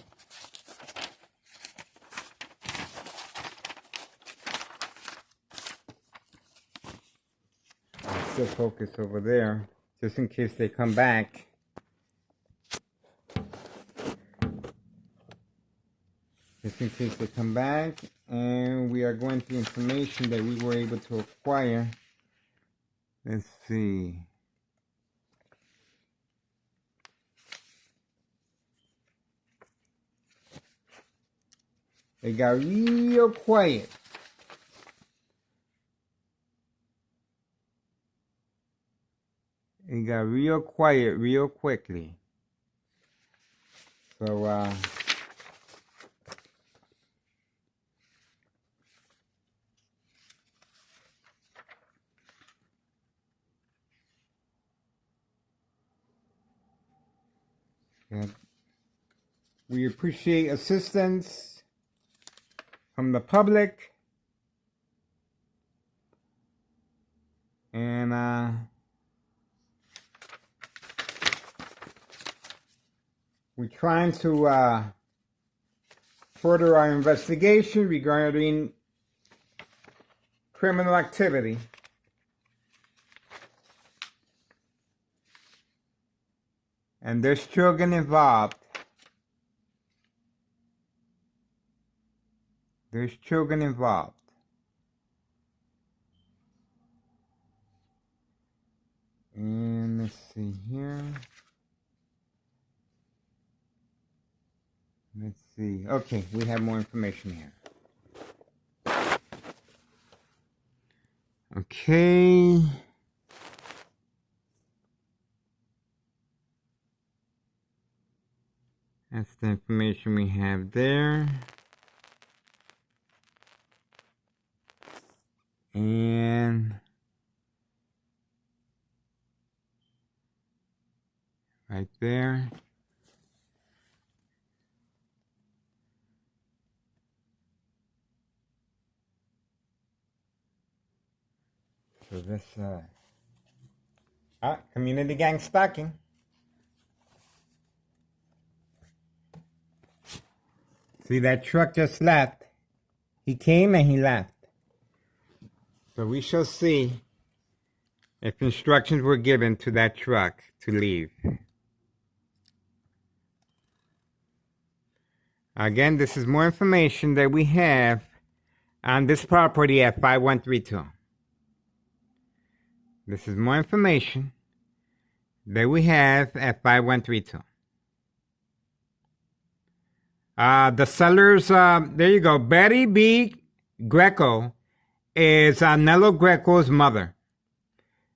I'll still focus over there, just in case they come back. Just in case they come back, and we are going through information that we were able to acquire. Let's see. It got real quiet. It got real quiet real quickly. So, yeah. We appreciate assistance from the public. And, we're trying to further our investigation regarding criminal activity. And there's children involved. There's children involved. And let's see here. Let's see. Okay, we have more information here. Okay. That's the information we have there. And right there. So this, community gang stalking. See, that truck just left. He came and he left. So we shall see if instructions were given to that truck to leave. Again, this is more information that we have on this property at 5132. This is more information that we have at 5132. The sellers, there you go. Betty B. Greco is Nello Greco's mother.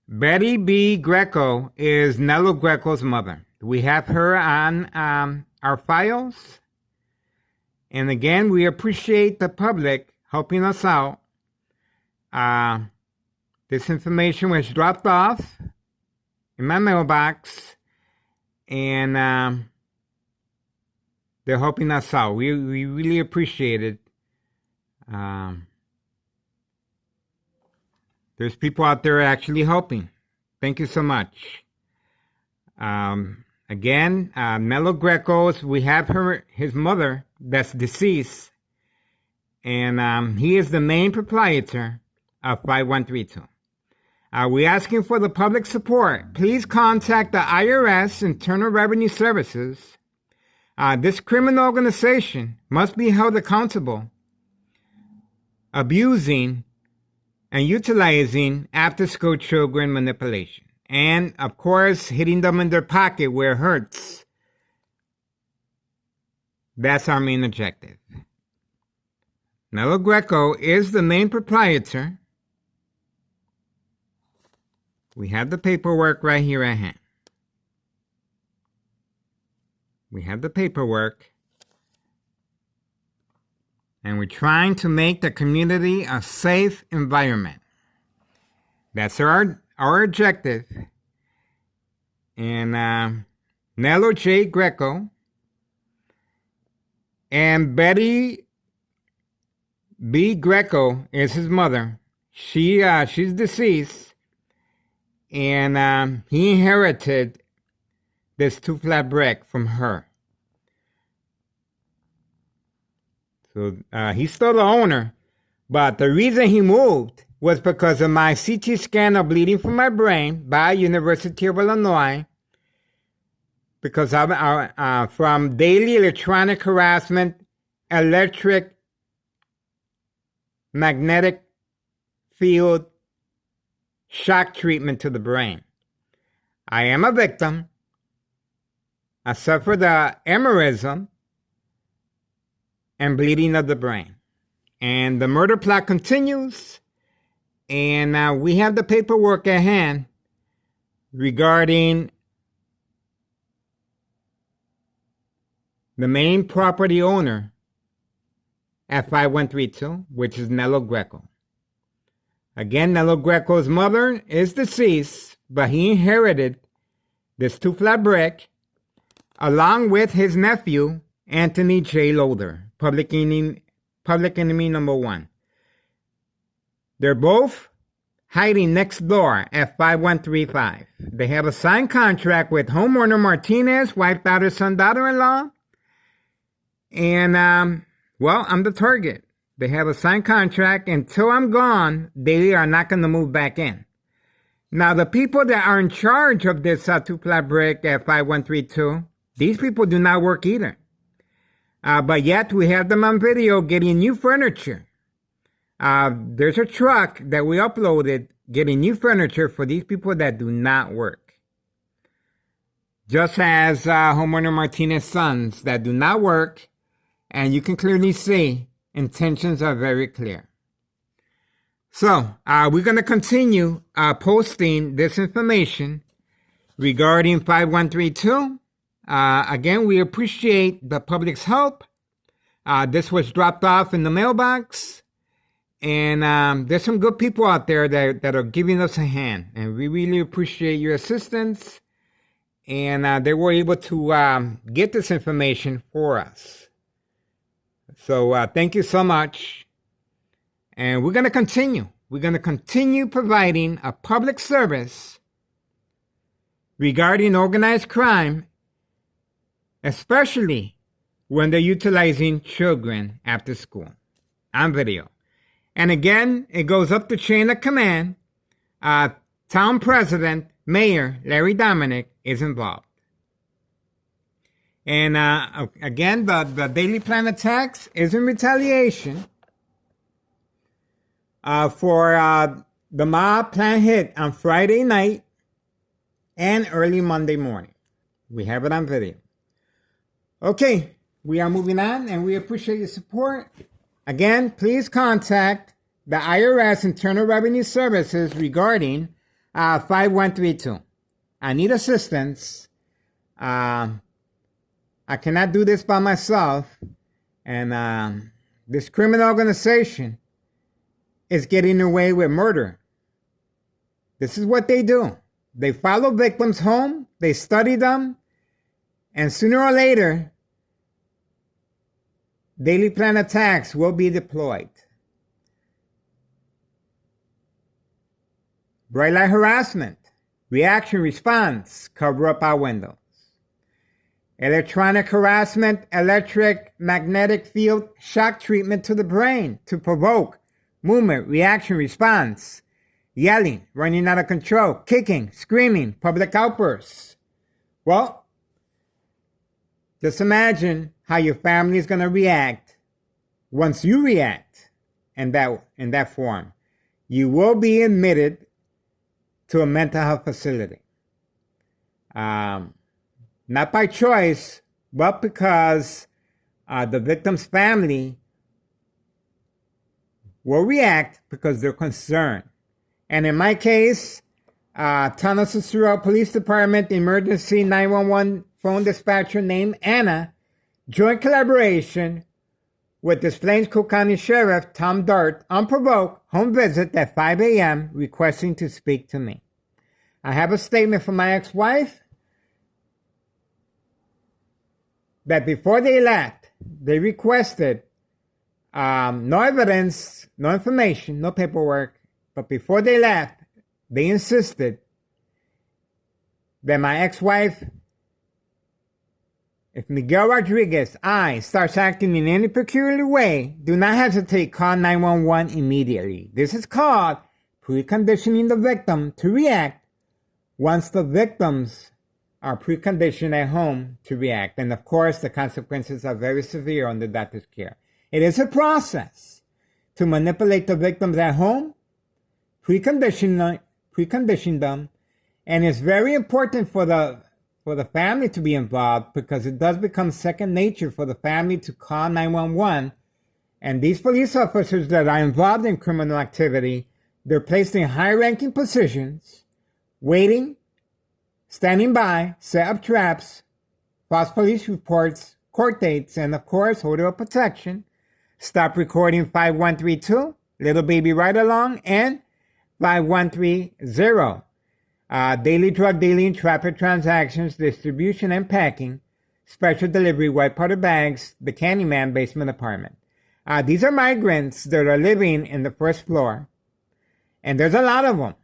Betty B. Greco is Nello Greco's mother. We have her on our files. And again, we appreciate the public helping us out. This information was dropped off in my mailbox, and they're helping us out. We really appreciate it. There's people out there actually helping. Thank you so much. Again, Nello Greco's, we have his mother that's deceased, and he is the main proprietor of 5132. We're asking for the public support. Please contact the IRS, Internal Revenue Services. This criminal organization must be held accountable, abusing and utilizing after-school children manipulation. And, of course, hitting them in their pocket where it hurts. That's our main objective. Nello Greco is the main proprietor. We have the paperwork right here at hand. We have the paperwork. And we're trying to make the community a safe environment. That's our objective. And Nello J. Greco, and Betty B. Greco is his mother. She's deceased, and he inherited this two-flat brick from her. So he's still the owner, but the reason he moved was because of my CT scan of bleeding from my brain by University of Illinois, because I'm from daily electronic harassment, electric magnetic field shock treatment to the brain. I am a victim. I suffered the aneurysm and bleeding of the brain. And the murder plot continues, and we have the paperwork at hand regarding the main property owner at 5132, which is Nello Greco. Again, Nello Greco's mother is deceased, but he inherited this two-flat brick along with his nephew, Anthony J. Loader, public enemy number one. They're both hiding next door at 5135. They have a signed contract with homeowner Martinez, wife, daughter, son, daughter-in-law. And, I'm the target. They have a signed contract. Until I'm gone, they are not going to move back in. Now, the people that are in charge of this two-flat brick at 5132, these people do not work either. But yet, we have them on video getting new furniture. There's a truck that we uploaded getting new furniture for these people that do not work. Just as homeowner Martinez's sons that do not work, and you can clearly see intentions are very clear. So, we're going to continue posting this information regarding 5132. Again, we appreciate the public's help. This was dropped off in the mailbox. And there's some good people out there that are giving us a hand. And we really appreciate your assistance. And they were able to get this information for us. So thank you so much. And we're going to continue. We're going to continue providing a public service regarding organized crime, especially when they're utilizing children after school on video. And again, it goes up the chain of command. Town President, Mayor Larry Dominic is involved. And again, the Daily Plan attacks is in retaliation for the mob plan hit on Friday night and early Monday morning. We have it on video. Okay, we are moving on, and we appreciate your support. Again, please contact the IRS Internal Revenue Services regarding 5132. I need assistance. I cannot do this by myself. And this criminal organization is getting away with murder. This is what they do. They follow victims home, they study them, and sooner or later, Daily Plan attacks will be deployed. Bright light harassment, reaction response, cover up our windows. Electronic harassment, electric magnetic field shock treatment to the brain to provoke movement, reaction response, yelling, running out of control, kicking, screaming, public outbursts. Well, just imagine how your family is going to react once you react in that form. You will be admitted to a mental health facility. Not by choice, but because the victim's family will react because they're concerned. And in my case, Laramie Cicero Police Department Emergency 911 phone dispatcher named Anna, joint collaboration with Des Plaines Cook County Sheriff Tom Dart, unprovoked home visit at 5 a.m. requesting to speak to me. I have a statement from my ex-wife that before they left, they requested no evidence, no information, no paperwork, but before they left, they insisted that my ex-wife, if Miguel Rodriguez, starts acting in any peculiar way, do not hesitate, call 911 immediately. This is called preconditioning the victim to react once the victims are preconditioned at home to react. And of course, the consequences are very severe under doctor's care. It is a process to manipulate the victims at home, precondition them, and it's very important for the family to be involved, because it does become second nature for the family to call 911. And these police officers that are involved in criminal activity, they're placed in high-ranking positions, waiting, standing by, set up traps, false police reports, court dates, and of course, order of protection. Stop recording 5132, Little Baby Ride Along, and 5130. Daily drug dealing, traffic transactions, distribution and packing, special delivery, white powder bags, the Candyman basement apartment. These are migrants that are living in the first floor, and there's a lot of them.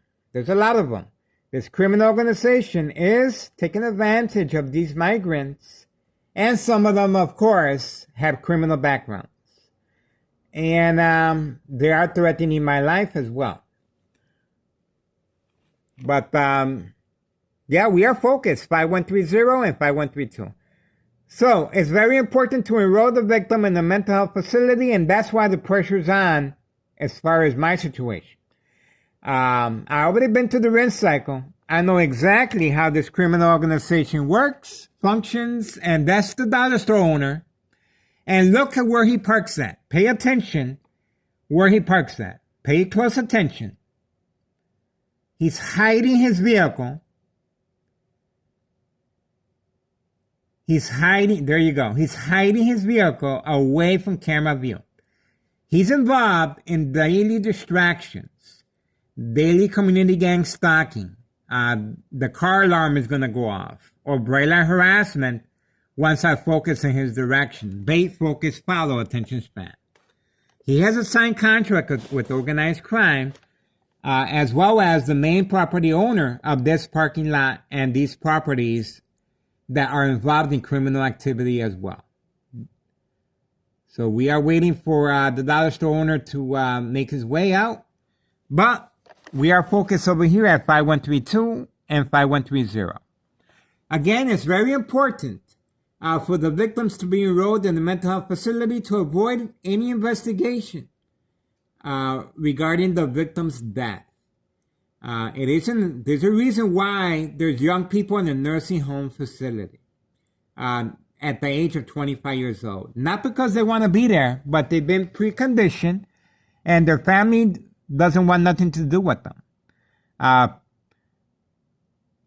This criminal organization is taking advantage of these migrants, and some of them, of course, have criminal backgrounds. And they are threatening my life as well. But, yeah, we are focused, 5130 and 5132. So, it's very important to enroll the victim in a mental health facility, and that's why the pressure's on as far as my situation. I already been to the rinse cycle. I know exactly how this criminal organization works, functions, and that's the dollar store owner. And look at where he parks at. Pay attention where he parks at. Pay close attention. He's hiding his vehicle. There you go. He's hiding his vehicle away from camera view. He's involved in daily distractions, daily community gang stalking. The car alarm is going to go off, or bright light harassment once I focus in his direction. Bait, focus, follow, attention span. He has a signed contract with organized crime, as well as the main property owner of this parking lot and these properties that are involved in criminal activity as well. So we are waiting for the dollar store owner to make his way out. But we are focused over here at 5132 and 5130. Again, it's very important for the victims to be enrolled in the mental health facility to avoid any investigation regarding the victim's death. There's a reason why there's young people in a nursing home facility at the age of 25 years old. Not because they want to be there, but they've been preconditioned and their family doesn't want nothing to do with them.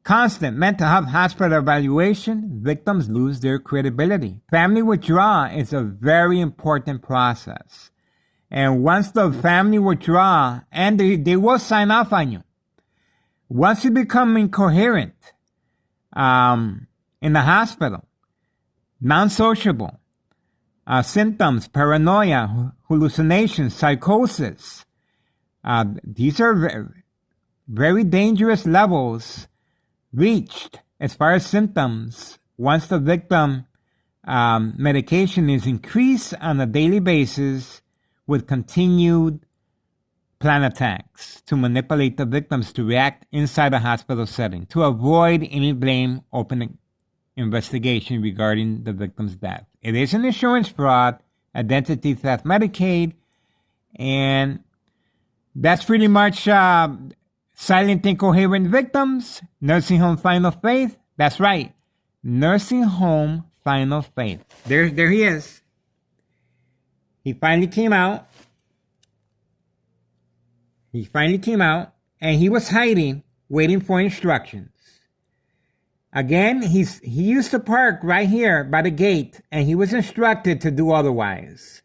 Constant mental health hospital evaluation, victims lose their credibility. Family withdrawal is a very important process. And once the family withdraw, and they will sign off on you. Once you become incoherent in the hospital, non-sociable, symptoms, paranoia, hallucinations, psychosis, these are very dangerous levels reached as far as symptoms once the victim medication is increased on a daily basis with continued plan attacks to manipulate the victims to react inside a hospital setting to avoid any blame open investigation regarding the victim's death. It is an insurance fraud, identity theft, Medicaid, and that's pretty much silent incoherent victims, nursing home final faith. That's right, nursing home final faith. There he is. He finally came out. And he was hiding, waiting for instructions. Again, he used to park right here by the gate, and he was instructed to do otherwise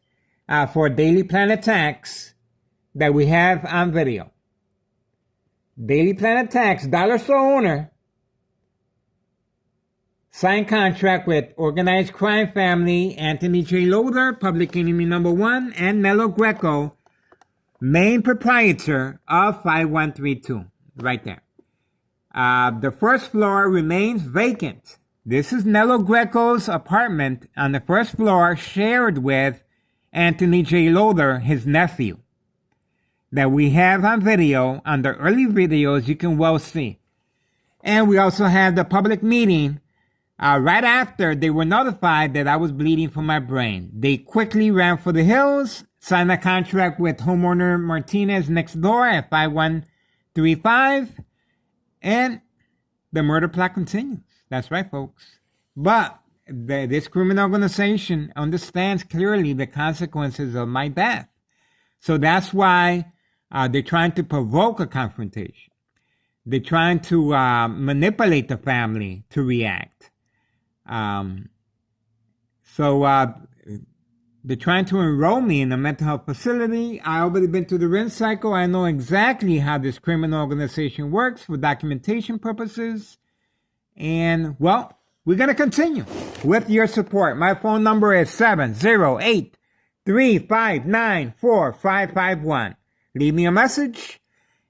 for daily plan attacks that we have on video. Daily plan attacks, dollar store owner. signed contract with organized crime family Anthony J. Loader, public enemy number one, and Nello Greco, main proprietor of 5132. Right there. The first floor remains vacant. This is Nello Greco's apartment on the first floor, shared with Anthony J. Loader, his nephew, that we have on video. On the early videos, you can well see. And we also have the public meeting right after they were notified that I was bleeding from my brain. They quickly ran for the hills, signed a contract with homeowner Martinez next door at 5135, and the murder plot continues. That's right, folks. But this criminal organization understands clearly the consequences of my death. So that's why they're trying to provoke a confrontation. They're trying to manipulate the family to react. They're trying to enroll me in a mental health facility. I already been through the rinse cycle. I know exactly how this criminal organization works for documentation purposes. And, well, we're going to continue with your support. My phone number is 708-359-4551. Leave me a message.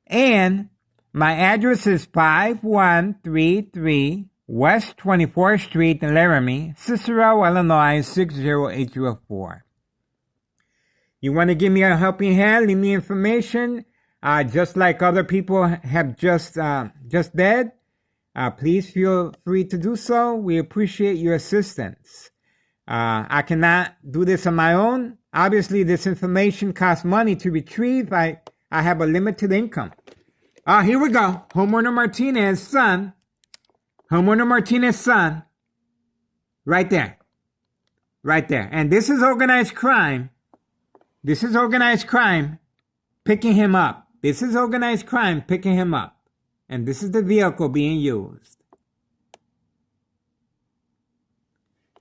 And my address is 5133 West 24th Street in Laramie, Cicero, Illinois, 60804. You want to give me a helping hand? Leave me information. Just like other people have just did. Please feel free to do so. We appreciate your assistance. I cannot do this on my own. Obviously, this information costs money to retrieve. I have a limited income. Here we go. Homeowner Martinez's son. Homeowner Martinez's son. Right there. Right there. And this is organized crime. This is organized crime picking him up. This is organized crime picking him up. And this is the vehicle being used.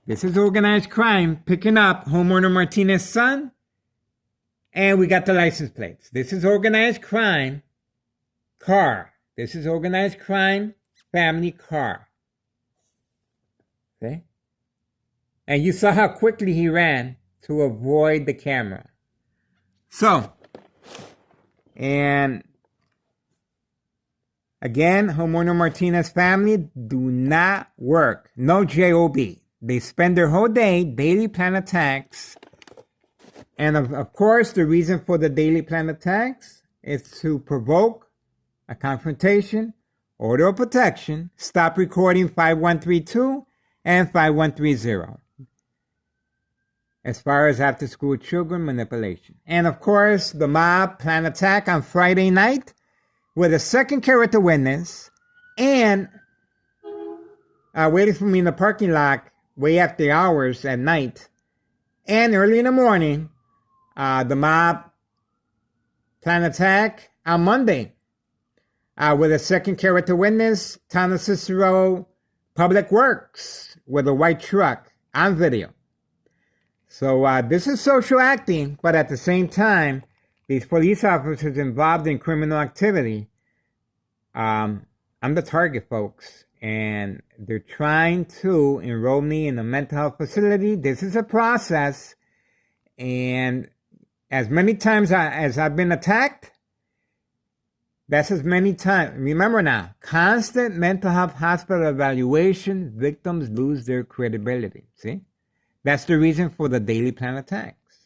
This is organized crime picking up homeowner Martinez's son. And we got the license plates. This is organized crime car. This is organized crime family car. Okay? And you saw how quickly he ran to avoid the camera. So, and again, homeowner Martinez family do not work. No job. They spend their whole day daily plan attacks. And of course, the reason for the daily plan attacks is to provoke a confrontation, order of protection, stop recording 5132 and 5130. As far as after school children manipulation. And of course, the mob plan attack on Friday night with a second character witness and waiting for me in the parking lot way after hours at night. And early in the morning, the mob plan attack on Monday with a second character witness, Town of Cicero Public Works with a white truck on video. So this is social acting, but at the same time, these police officers involved in criminal activity, I'm the target, folks, and they're trying to enroll me in a mental health facility. This is a process, and as many times as I've been attacked, that's as many times. Remember now, constant mental health hospital evaluation, victims lose their credibility. See? That's the reason for the daily plan attacks.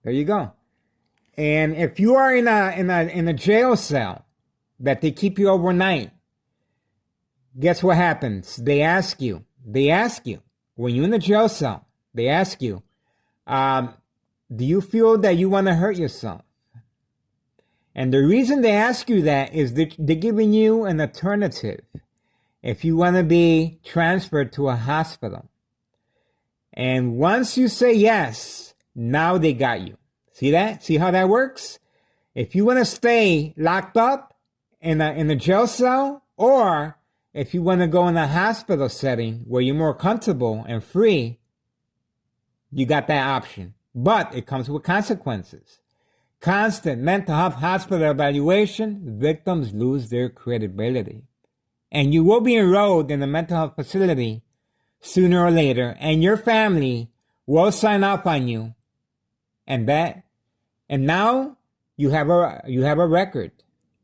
There you go. And if you are in a jail cell that they keep you overnight, guess what happens? They ask you, when you're in the jail cell, they ask you, do you feel that you want to hurt yourself? And the reason they ask you that is they're giving you an alternative if you want to be transferred to a hospital. And once you say yes, now they got you. See that? See how that works? If you want to stay locked up in a jail cell, or if you want to go in a hospital setting where you're more comfortable and free, you got that option. But it comes with consequences. Constant mental health hospital evaluation, victims lose their credibility. and you will be enrolled in a mental health facility sooner or later, and your family will sign off on you, and now you have a record.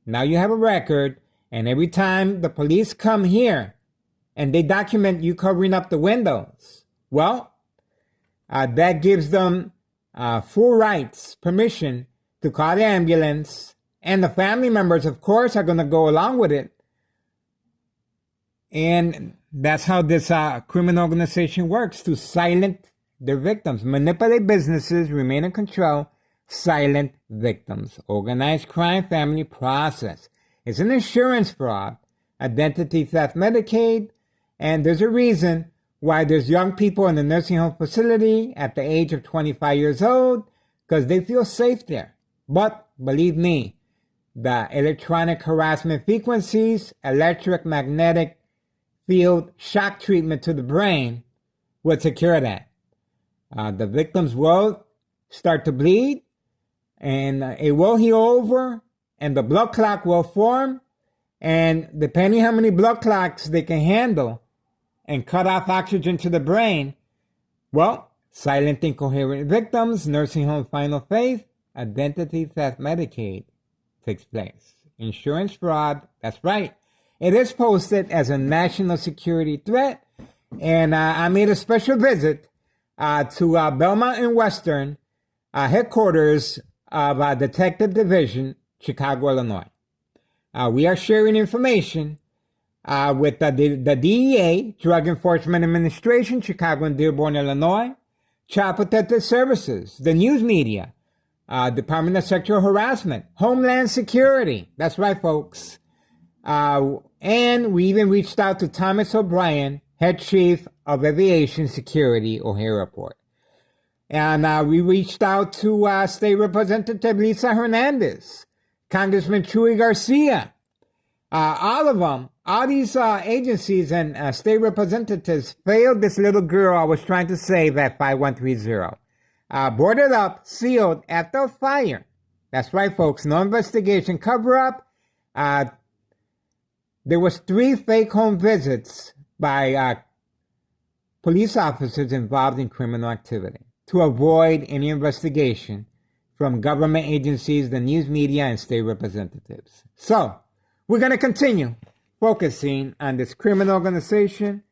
Now you have a record, and every time the police come here and they document you covering up the windows, well, that gives them full rights, permission to call the ambulance, and the family members, of course, are going to go along with it. And that's how this criminal organization works, to silence their victims, manipulate businesses, remain in control, silent victims. Organized crime family process. It's an insurance fraud, identity theft, Medicaid, and there's a reason why there's young people in the nursing home facility at the age of 25 years old, because they feel safe there. But believe me, the electronic harassment frequencies, electromagnetic field shock treatment to the brain will take care of that. The victims will start to bleed, and it will heal over, and the blood clot will form, and depending how many blood clots they can handle and cut off oxygen to the brain, well, silent incoherent victims, nursing home final phase, identity theft, Medicaid takes place. Insurance fraud, that's right. It is posted as a national security threat, and I made a special visit to Belmont and Western headquarters of Detective Division, Chicago, Illinois. We are sharing information with the DEA, Drug Enforcement Administration, Chicago and Dearborn, Illinois, Child Protective Services, the news media, Department of Sexual Harassment, Homeland Security. That's right, folks. And we even reached out to Thomas O'Brien, head chief of aviation security, O'Hare Airport. And we reached out to State Representative Lisa Hernandez, Congressman Chuy Garcia. All of them, all these agencies and state representatives failed this little girl I was trying to save at 5130. Boarded up, sealed after a fire. That's right, folks. No investigation, cover up. There was 3 fake home visits by police officers involved in criminal activity to avoid any investigation from government agencies, the news media, and state representatives. So, we're going to continue focusing on this criminal organization.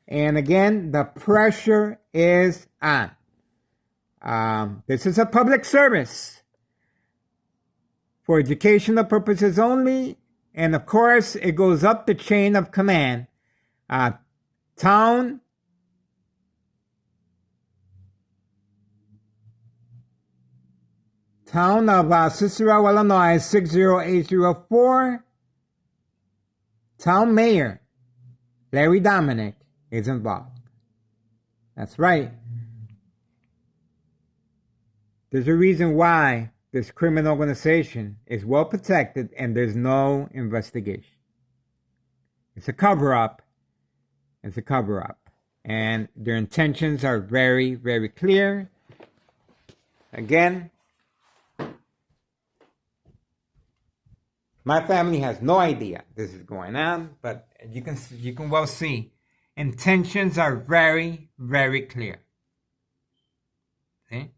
And again, the pressure is on. This is a public service for educational purposes only. And of course, it goes up the chain of command. Town of Cicero, Illinois, 60804. Town Mayor Larry Dominic is involved. That's right. There's a reason why this criminal organization is well protected and there's no investigation. It's a cover-up. It's a cover-up. And their intentions are very, very clear. Again, my family has no idea this is going on, but you can well see intentions are very, very clear. See?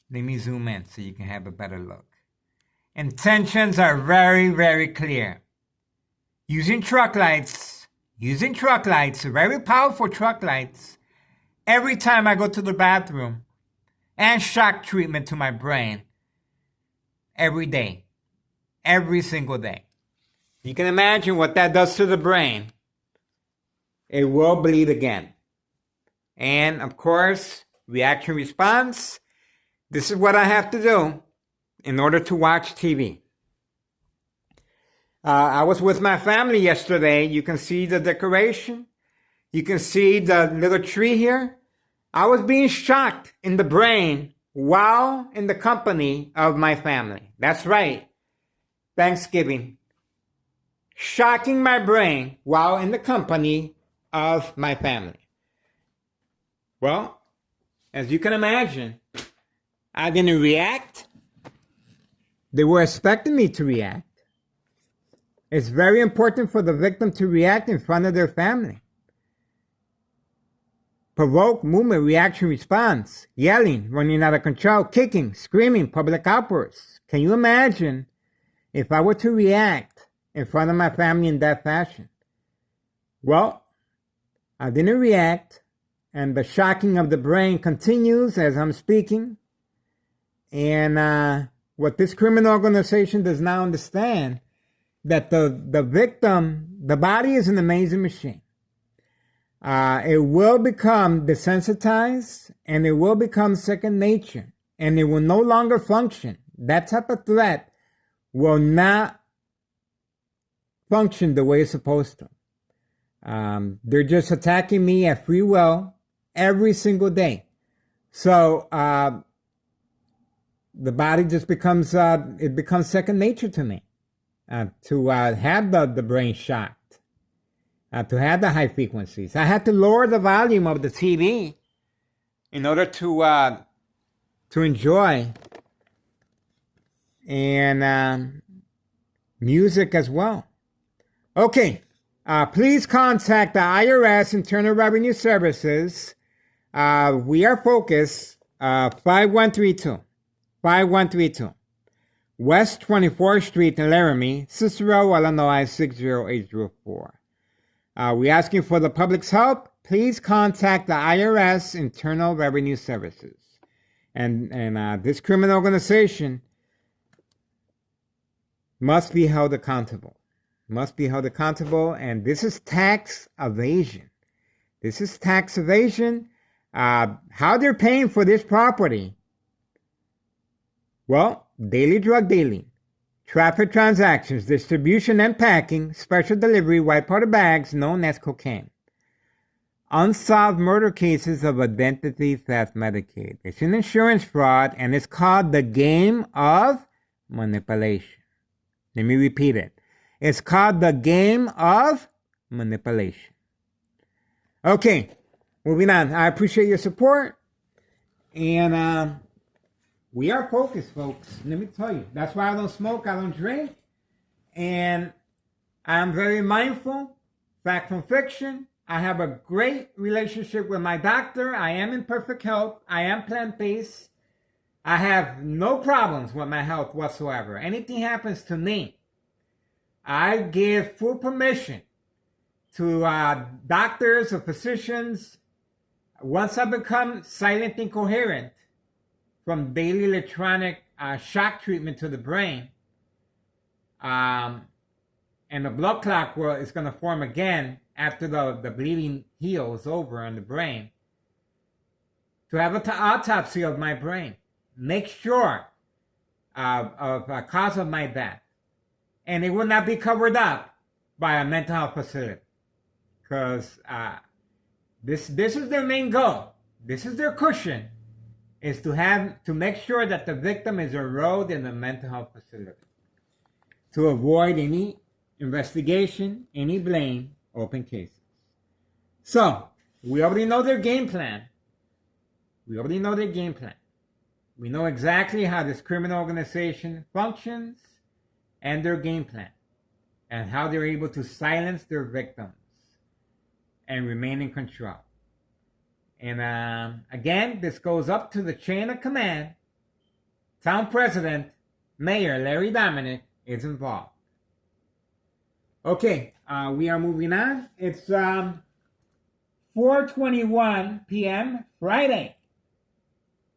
Let me zoom in so you can have a better look. Intentions are very, very clear. Using truck lights, very powerful truck lights, every time I go to the bathroom, and shock treatment to my brain every day. Every single day. You can imagine what that does to the brain. It will bleed again. And of course, reaction response. This is what I have to do in order to watch TV. I was with my family yesterday. You can see the decoration. You can see the little tree here. I was being shocked in the brain while in the company of my family. That's right. Thanksgiving. Shocking my brain while in the company of my family. Well, as you can imagine, I didn't react. They were expecting me to react. It's very important for the victim to react in front of their family. Provoke, movement, reaction, response, yelling, running out of control, kicking, screaming, public outbursts. Can you imagine if I were to react in front of my family in that fashion? Well, I didn't react, and the shocking of the brain continues as I'm speaking. And what this criminal organization does not understand, that the victim, the body is an amazing machine. It will become desensitized, and it will become second nature, and it will no longer function. That type of threat will not function the way it's supposed to. They're just attacking me at free will every single day. So the body just becomes it becomes second nature to me, to have the brain shocked, to have the high frequencies. I had to lower the volume of the TV in order to enjoy, and music as well. Okay, please contact the IRS, Internal Revenue Services. We are focused, 5132 West 24th Street in Laramie, Cicero, Illinois 60804. We're asking for the public's help. Please contact the IRS, Internal Revenue Services. And this criminal organization must be held accountable. Must be held accountable. And this is tax evasion. This is tax evasion. How they're paying for this property? Well, daily drug dealing, traffic transactions, distribution and packing, special delivery, white powder bags known as cocaine. Unsolved murder cases of identity theft Medicaid. It's an insurance fraud, and it's called the game of manipulation. Let me repeat it. It's called the game of manipulation. Okay, moving on. I appreciate your support. And we are focused, folks. Let me tell you. That's why I don't smoke, I don't drink. And I'm very mindful. Fact from fiction. I have a great relationship with my doctor. I am in perfect health. I am plant-based. I have no problems with my health whatsoever. Anything happens to me, I give full permission to doctors or physicians. Once I become silent and coherent from daily electronic shock treatment to the brain, and the blood clot is going to form again after the bleeding heals over on the brain, to have an autopsy of my brain, make sure of a cause of my death. And it will not be covered up by a mental health facility. Because this is their main goal. This is their cushion, is to make sure that the victim is enrolled in a mental health facility, to avoid any investigation, any blame, open cases. So, we already know their game plan. We know exactly how this criminal organization functions and their game plan, and how they're able to silence their victims and remain in control. And again, this goes up to the chain of command. Town president, Mayor Larry Dominic is involved. Okay, we are moving on. It's 4:21 p.m. Friday,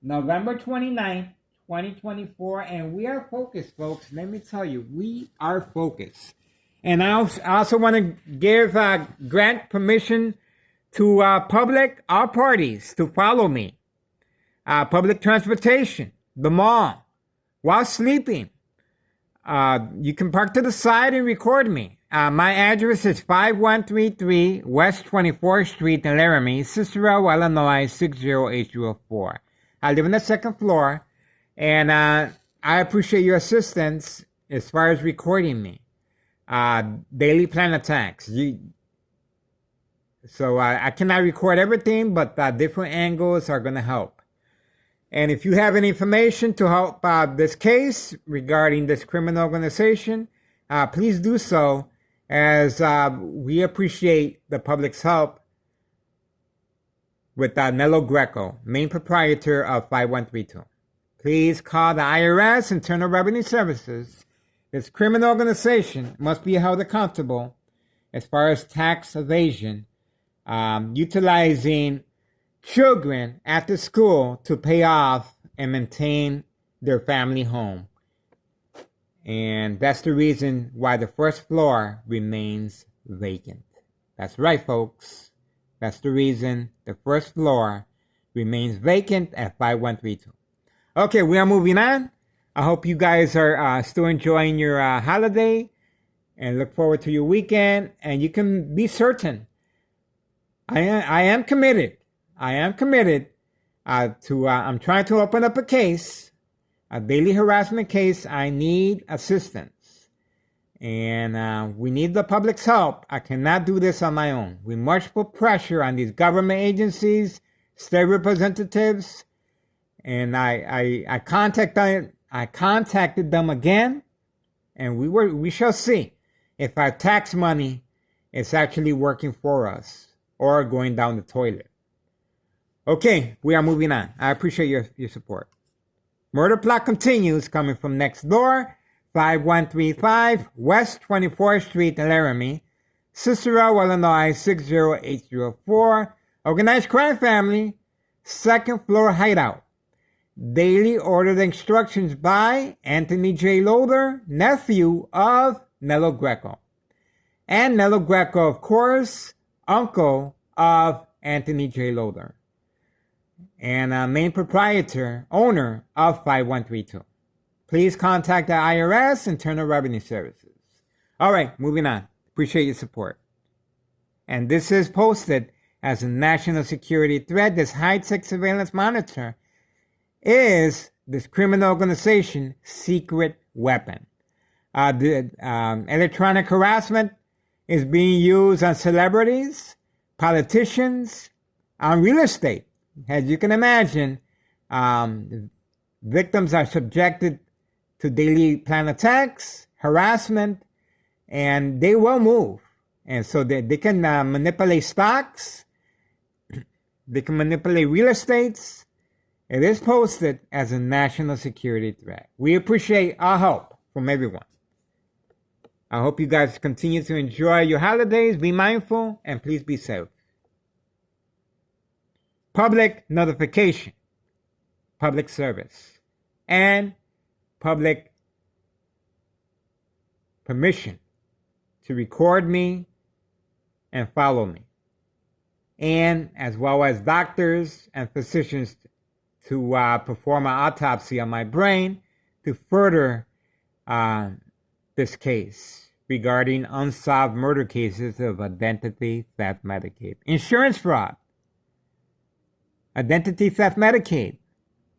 November 29th, 2024, and we are focused, folks. Let me tell you, we are focused. And I also want to grant permission to all parties to follow me. Public transportation, the mall, while sleeping. You can park to the side and record me. My address is 5133 West 24th Street in Laramie, Cicero, Illinois 60804. I live on the second floor, and I appreciate your assistance as far as recording me. Daily plan attacks. So I cannot record everything, but different angles are going to help. And if you have any information to help this case regarding this criminal organization, please do so, as we appreciate the public's help with Nello Greco, main proprietor of 5132. Please call the IRS, Internal Revenue Services. This criminal organization must be held accountable as far as tax evasion, utilizing children after school to pay off and maintain their family home. And that's the reason why the first floor remains vacant. That's right, folks. That's the reason the first floor remains vacant at 5132. Okay, we are moving on. I hope you guys are still enjoying your holiday and look forward to your weekend. And you can be certain, I am committed. I'm trying to open up a case, a daily harassment case. I need assistance. And we need the public's help. I cannot do this on my own. We must put pressure on these government agencies, state representatives. And I contacted them again, and we shall see if our tax money is actually working for us or going down the toilet. Okay, we are moving on. I appreciate your support. Murder plot continues, coming from next door, 5135 West 24th Street, Laramie, Cicero, Illinois 60804. Organized crime family, second floor hideout. Daily ordered instructions by Anthony J. Loader, nephew of Nello Greco. And Nello Greco, of course, uncle of Anthony J. Loader. And main proprietor, owner of 5132. Please contact the IRS, Internal Revenue Services. All right, moving on. Appreciate your support. And this is posted as a national security threat. This high-tech surveillance monitor is this criminal organization's secret weapon. The electronic harassment is being used on celebrities, politicians, on real estate. As you can imagine, victims are subjected to daily plan attacks, harassment, and they will move. And so they can manipulate stocks, they can manipulate real estates. It is posted as a national security threat. We appreciate our help from everyone. I hope you guys continue to enjoy your holidays. Be mindful and please be safe. Public notification, public service, and public permission to record me and follow me. And as well as doctors and physicians to perform an autopsy on my brain to further this case regarding unsolved murder cases of identity theft Medicaid. Insurance fraud. Identity theft Medicaid.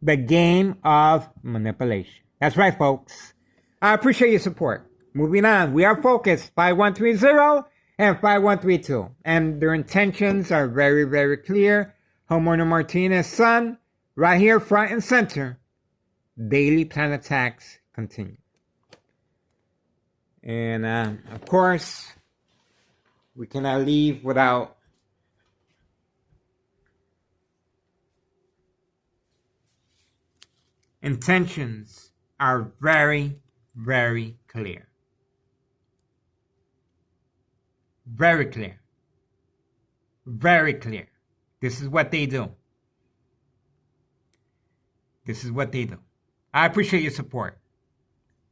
The game of manipulation. That's right, folks. I appreciate your support. Moving on. We are focused 5130 and 5132. And their intentions are very, very clear. Homeowner Martinez's son, right here, front and center. Daily plan attacks continue. And, of course, we cannot leave without intentions are very, very clear. Very clear. Very clear. This is what they do. This is what they do. I appreciate your support.